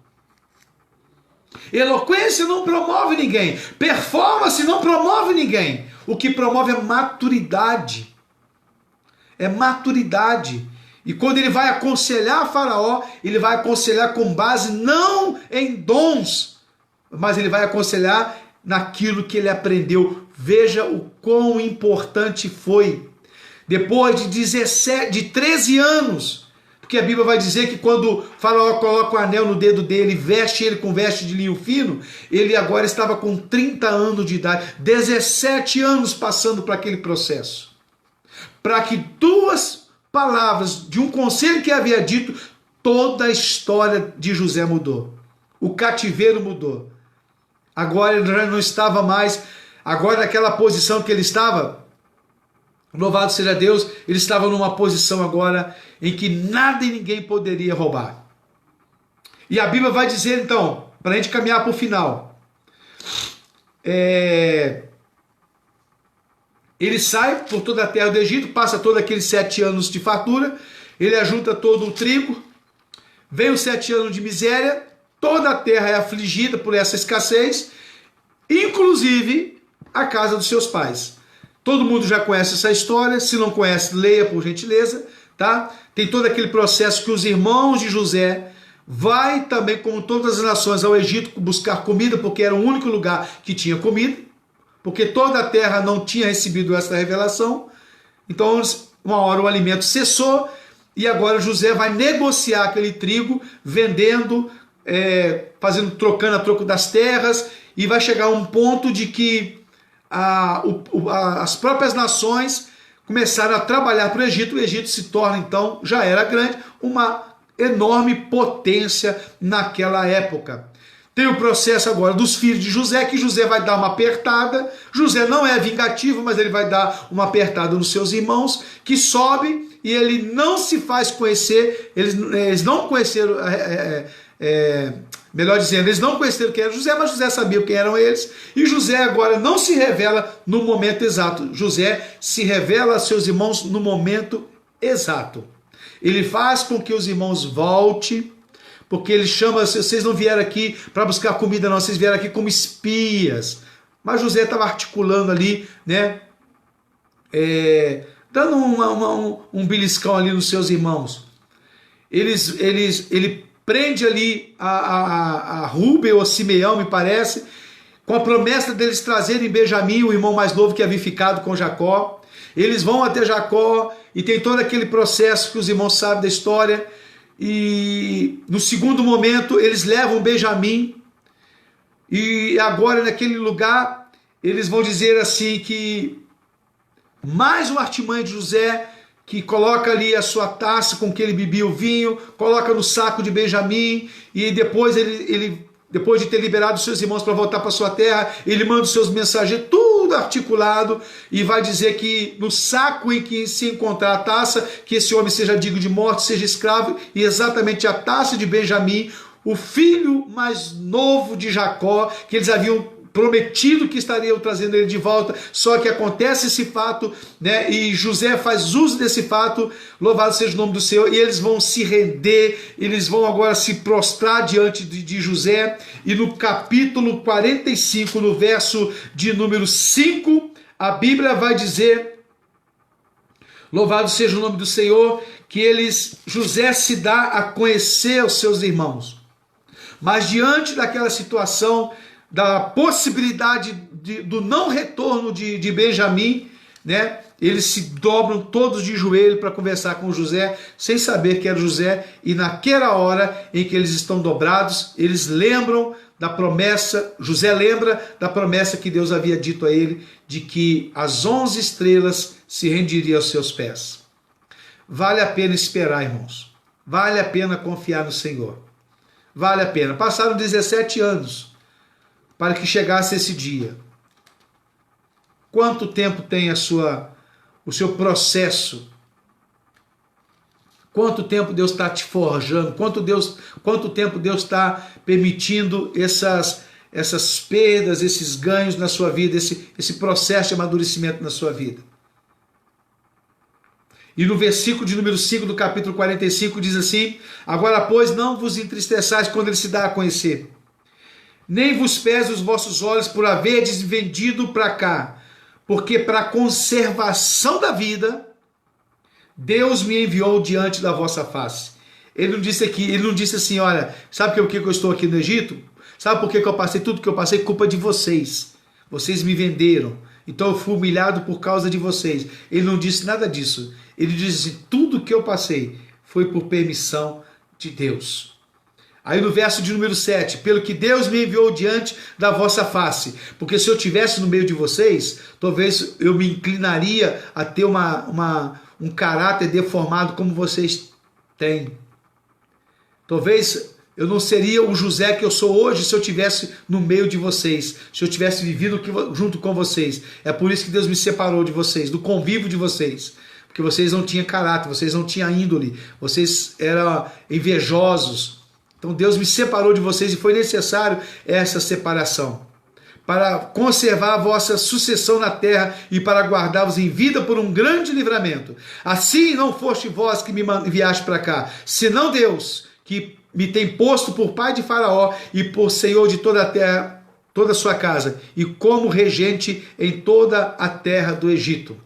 Eloquência não promove ninguém. Performance não promove ninguém. O que promove é maturidade. É maturidade. E quando ele vai aconselhar a Faraó, ele vai aconselhar com base não em dons, mas ele vai aconselhar naquilo que ele aprendeu. Veja o quão importante foi. Depois de 13 anos, porque a Bíblia vai dizer que quando o Faraó coloca o anel no dedo dele, veste ele com veste de linho fino, ele agora estava com 30 anos de idade, 17 anos passando por aquele processo. Para que 2 palavras de um conselho que havia dito, toda a história de José mudou. O cativeiro mudou. Agora ele já não estava mais, agora naquela posição que ele estava, louvado seja Deus, ele estava numa posição agora em que nada e ninguém poderia roubar. E a Bíblia vai dizer então, para a gente caminhar para o final, Ele sai por toda a terra do Egito, passa todos aqueles 7 anos de fartura, ele ajunta todo o trigo, vem os 7 anos de miséria, toda a terra é afligida por essa escassez, inclusive a casa dos seus pais. Todo mundo já conhece essa história, se não conhece, leia por gentileza, tá? Tem todo aquele processo que os irmãos de José vai também, como todas as nações, ao Egito buscar comida, porque era o único lugar que tinha comida, porque toda a terra não tinha recebido essa revelação. Então, uma hora o alimento cessou, e agora José vai negociar aquele trigo, vendendo, trocando a troco das terras, e vai chegar a um ponto de que as próprias nações começaram a trabalhar para o Egito se torna então, já era grande, uma enorme potência naquela época. Tem o processo agora dos filhos de José, que José vai dar uma apertada. José não é vingativo, mas ele vai dar uma apertada nos seus irmãos, que sobe e ele não se faz conhecer, eles não conheceram, melhor dizendo, eles não conheceram quem era José, mas José sabia quem eram eles, e José agora não se revela no momento exato. José se revela a seus irmãos no momento exato. Ele faz com que os irmãos voltem, porque ele chama, vocês não vieram aqui para buscar comida não, vocês vieram aqui como espias. Mas José estava articulando ali, né, dando um beliscão ali nos seus irmãos. Ele prende ali a Rúben ou Simeão, me parece, com a promessa deles trazerem Benjamim, o irmão mais novo que havia ficado com Jacó. Eles vão até Jacó e tem todo aquele processo que os irmãos sabem da história. E no segundo momento eles levam Benjamim, e agora naquele lugar eles vão dizer assim que mais uma artimanha de José, que coloca ali a sua taça com que ele bebia o vinho, coloca no saco de Benjamim, e depois depois de ter liberado seus irmãos para voltar para sua terra, ele manda os seus mensageiros, tudo articulado, e vai dizer que no saco em que se encontrar a taça, que esse homem seja digno de morte, seja escravo, e exatamente a taça de Benjamim, o filho mais novo de Jacó, que eles haviam prometido que estariam trazendo ele de volta, só que acontece esse fato, né? E José faz uso desse fato, louvado seja o nome do Senhor, e eles vão se render, eles vão agora se prostrar diante de José, e no capítulo 45, no verso de número 5, a Bíblia vai dizer, louvado seja o nome do Senhor, que José se dá a conhecer aos seus irmãos, mas diante daquela situação, da possibilidade do não retorno de Benjamim, né? Eles se dobram todos de joelho para conversar com José, sem saber que era José, e naquela hora em que eles estão dobrados, eles lembram da promessa, José lembra da promessa que Deus havia dito a ele, de que as 11 estrelas se renderiam aos seus pés. Vale a pena esperar, irmãos. Vale a pena confiar no Senhor. Vale a pena. Passaram 17 anos para que chegasse esse dia. Quanto tempo tem o seu processo? Quanto tempo Deus está te forjando? Quanto tempo Deus está permitindo essas perdas, esses ganhos na sua vida, esse processo de amadurecimento na sua vida? E no versículo de número 5 do capítulo 45 diz assim: agora, pois, não vos entristeçais quando ele se dá a conhecer, nem vos pese os vossos olhos por haverdes vendido para cá, porque para a conservação da vida Deus me enviou diante da vossa face. Ele não disse assim, olha, sabe por que eu estou aqui no Egito? Sabe por que eu passei tudo que eu passei? Culpa de vocês. Vocês me venderam, então eu fui humilhado por causa de vocês. Ele não disse nada disso. Ele disse, tudo que eu passei foi por permissão de Deus. Aí no verso de número 7, pelo que Deus me enviou diante da vossa face, porque se eu estivesse no meio de vocês, talvez eu me inclinaria a ter um caráter deformado como vocês têm. Talvez eu não seria o José que eu sou hoje se eu estivesse no meio de vocês, se eu tivesse vivido junto com vocês. É por isso que Deus me separou de vocês, do convívio de vocês, porque vocês não tinham caráter, vocês não tinham índole, vocês eram invejosos. Então Deus me separou de vocês e foi necessário essa separação. para conservar a vossa sucessão na terra e para guardar-vos em vida por um grande livramento. Assim não foste vós que me enviaste para cá, senão Deus, que me tem posto por pai de Faraó e por senhor de toda a terra, toda a sua casa, e como regente em toda a terra do Egito.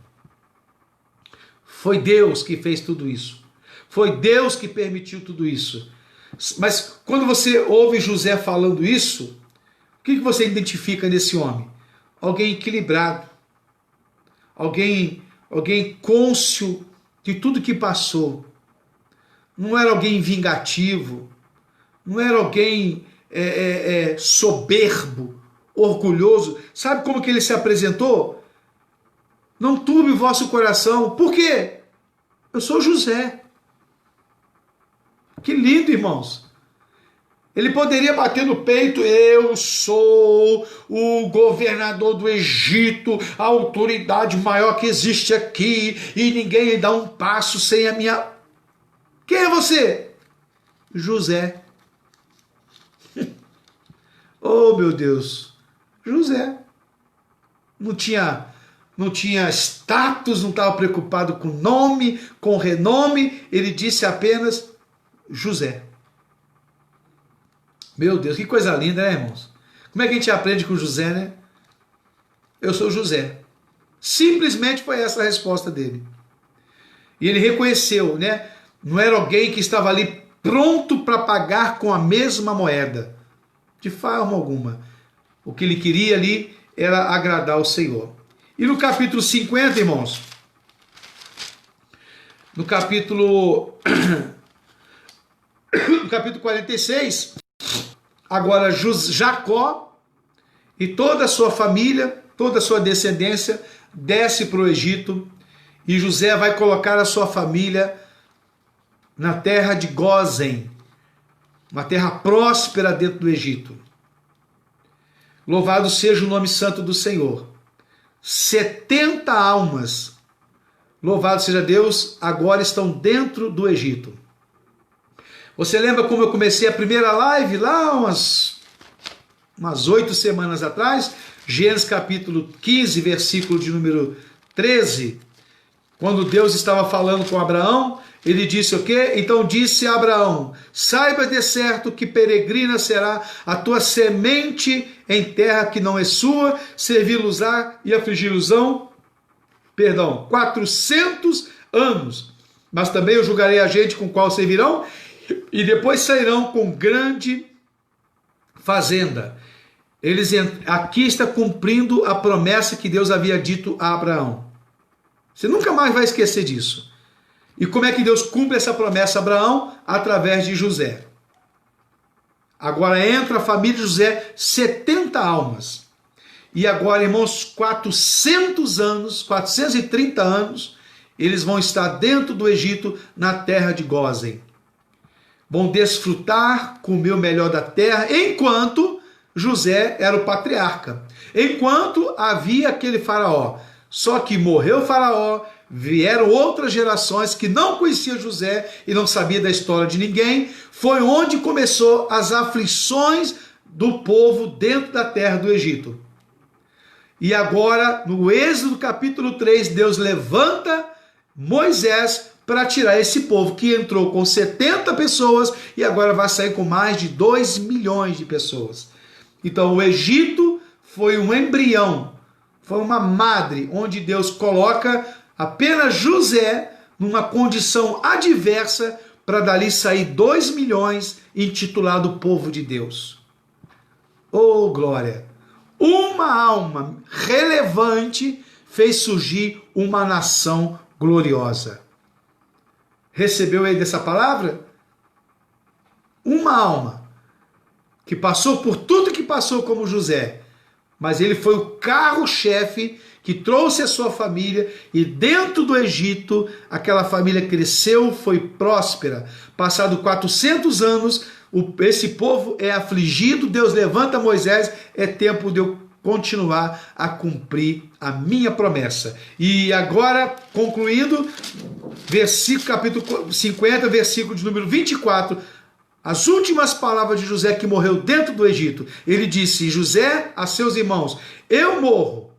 Foi Deus que fez tudo isso. Foi Deus que permitiu tudo isso. Mas quando você ouve José falando isso, o que você identifica nesse homem? Alguém equilibrado, alguém cônscio de tudo que passou. Não era alguém vingativo, não era alguém soberbo, orgulhoso. Sabe como que ele se apresentou? Não turbe o vosso coração. Por quê? Eu sou José. Que lindo, irmãos. Ele poderia bater no peito: eu sou o governador do Egito, a autoridade maior que existe aqui, e ninguém dá um passo sem a minha... Quem é você? José. Oh, meu Deus. José. Não tinha status, não estava preocupado com nome, com renome, ele disse apenas José. Meu Deus, que coisa linda, né, irmãos? Como é que a gente aprende com José, né? Eu sou José. Simplesmente foi essa a resposta dele. E ele reconheceu, né? Não era alguém que estava ali pronto para pagar com a mesma moeda. De forma alguma. O que ele queria ali era agradar o Senhor. E no capítulo 50, irmãos, no capítulo 46, agora Jacó e toda a sua família, toda a sua descendência, desce para o Egito, e José vai colocar a sua família na terra de Gósen, uma terra próspera dentro do Egito. Louvado seja o nome santo do Senhor. 70 almas, louvado seja Deus, agora estão dentro do Egito. Você lembra como eu comecei a primeira live lá umas 8 semanas atrás? Gênesis capítulo 15, versículo de número 13. Quando Deus estava falando com Abraão, ele disse o quê? Então disse a Abraão: saiba de certo que peregrina será a tua semente em terra que não é sua, servi-los-á e afligi-los-ão, 400 anos. Mas também eu julgarei a gente com qual servirão, e depois sairão com grande fazenda. Aqui está cumprindo a promessa que Deus havia dito a Abraão. Você nunca mais vai esquecer disso. E como é que Deus cumpre essa promessa a Abraão? Através de José. Agora entra a família de José, 70 almas. E agora, irmãos, 400 anos, 430 anos, eles vão estar dentro do Egito, na terra de Gósen. Vão desfrutar, comer o melhor da terra, enquanto José era o patriarca. Enquanto havia aquele faraó. Só que morreu o faraó, vieram outras gerações que não conheciam José e não sabia da história de ninguém. Foi onde começou as aflições do povo dentro da terra do Egito. E agora, no Êxodo capítulo 3, Deus levanta Moisés para tirar esse povo que entrou com 70 pessoas e agora vai sair com mais de 2 milhões de pessoas. Então o Egito foi um embrião, foi uma madre onde Deus coloca apenas José numa condição adversa para dali sair 2 milhões intitulado povo de Deus. Oh, glória! Uma alma relevante fez surgir uma nação gloriosa. Recebeu aí dessa palavra? Uma alma que passou por tudo que passou como José, mas ele foi o carro-chefe que trouxe a sua família, e dentro do Egito, aquela família cresceu, foi próspera. Passado 400 anos, esse povo é afligido, Deus levanta Moisés, é tempo de eu continuar a cumprir a minha promessa. E agora, concluindo, capítulo 50, versículo de número 24, as últimas palavras de José que morreu dentro do Egito. Ele disse, José a seus irmãos, eu morro,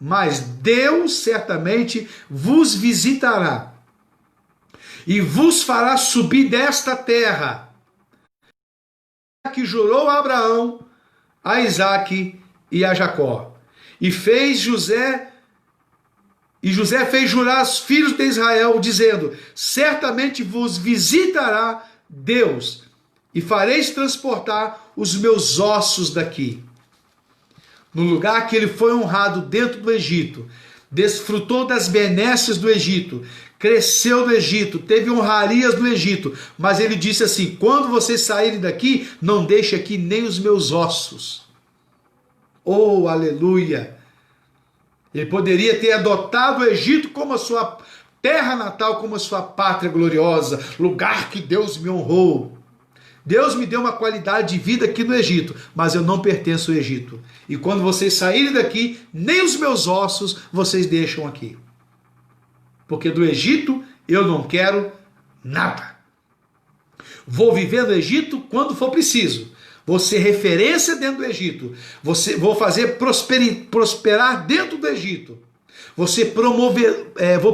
mas Deus certamente vos visitará e vos fará subir desta terra que jurou a Abraão, a Isaque e a Jacó. E José fez jurar os filhos de Israel, dizendo, certamente vos visitará Deus, e fareis transportar os meus ossos daqui. No lugar que ele foi honrado dentro do Egito, desfrutou das benesses do Egito, cresceu no Egito, teve honrarias no Egito, mas ele disse assim, quando vocês saírem daqui, não deixe aqui nem os meus ossos. Oh, aleluia! Ele poderia ter adotado o Egito como a sua terra natal, como a sua pátria gloriosa, lugar que Deus me honrou. Deus me deu uma qualidade de vida aqui no Egito, mas eu não pertenço ao Egito. E quando vocês saírem daqui, nem os meus ossos vocês deixam aqui. Porque do Egito eu não quero nada. Vou viver no Egito quando for preciso. Vou ser referência dentro do Egito. Vou fazer prosperar dentro do Egito. Vou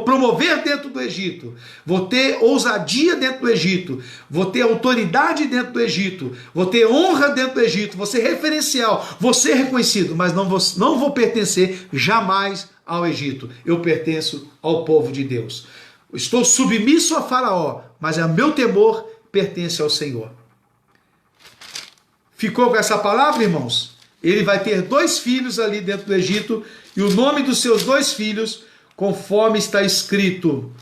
promover dentro do Egito. Vou ter ousadia dentro do Egito. Vou ter autoridade dentro do Egito. Vou ter honra dentro do Egito. Vou ser referencial. Vou ser reconhecido. Mas não vou pertencer jamais ao Egito. Eu pertenço ao povo de Deus. Estou submisso a Faraó, mas o meu temor pertence ao Senhor. Ficou com essa palavra, irmãos? Ele vai ter 2 filhos ali dentro do Egito, e o nome dos seus 2 filhos, conforme está escrito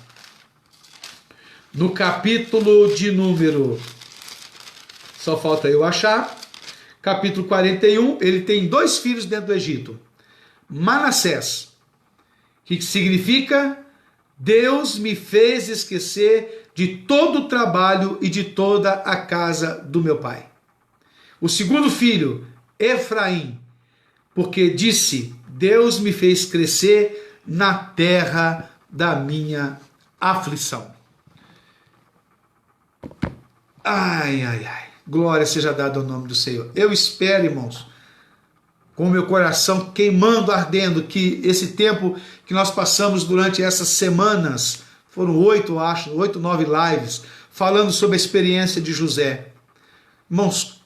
no capítulo de número, só falta eu achar, capítulo 41, ele tem 2 filhos dentro do Egito. Manassés, que significa, Deus me fez esquecer de todo o trabalho e de toda a casa do meu pai. O segundo filho, Efraim, porque disse, Deus me fez crescer na terra da minha aflição. Ai, ai, ai, glória seja dada ao nome do Senhor. Eu espero, irmãos, com o meu coração queimando, ardendo, que esse tempo que nós passamos durante essas semanas, foram 8, 9 lives, falando sobre a experiência de José. Irmãos,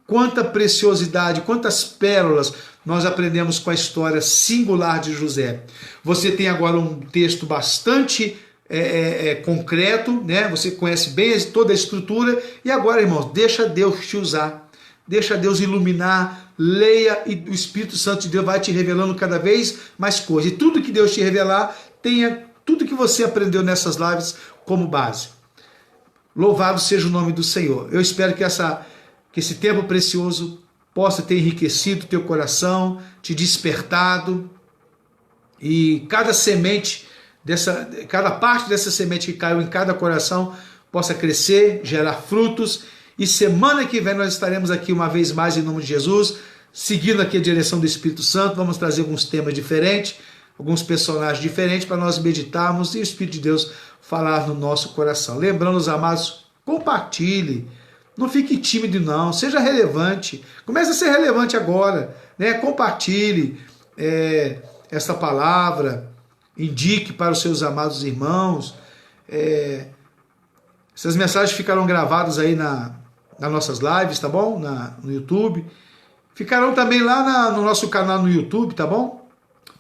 quanta preciosidade, quantas pérolas nós aprendemos com a história singular de José. Você tem agora um texto bastante concreto, né? Você conhece bem toda a estrutura, e agora, irmãos, deixa Deus te usar, deixa Deus iluminar, leia, e o Espírito Santo de Deus vai te revelando cada vez mais coisas. E tudo que Deus te revelar, tenha tudo que você aprendeu nessas lives como base. Louvado seja o nome do Senhor. Eu espero que esse tempo precioso possa ter enriquecido teu coração, te despertado, e cada parte dessa semente que caiu em cada coração possa crescer, gerar frutos, e semana que vem nós estaremos aqui uma vez mais em nome de Jesus, seguindo aqui a direção do Espírito Santo. Vamos trazer alguns temas diferentes, alguns personagens diferentes para nós meditarmos e o Espírito de Deus falar no nosso coração. Lembrando, os amados, compartilhe. Não fique tímido, não. Seja relevante. Comece a ser relevante agora, né? Compartilhe essa palavra. Indique para os seus amados irmãos. Essas mensagens ficarão gravadas aí nas nossas lives, tá bom? No YouTube. Ficarão também lá no nosso canal no YouTube, tá bom?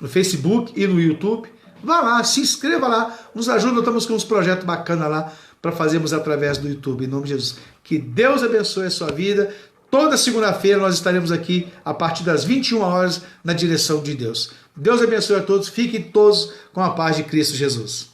No Facebook e no YouTube. Vá lá, se inscreva lá. Nos ajuda, nós estamos com uns projetos bacanas lá para fazermos através do YouTube, em nome de Jesus. Que Deus abençoe a sua vida. Toda segunda-feira nós estaremos aqui a partir das 21 horas na direção de Deus. Deus abençoe a todos. Fiquem todos com a paz de Cristo Jesus.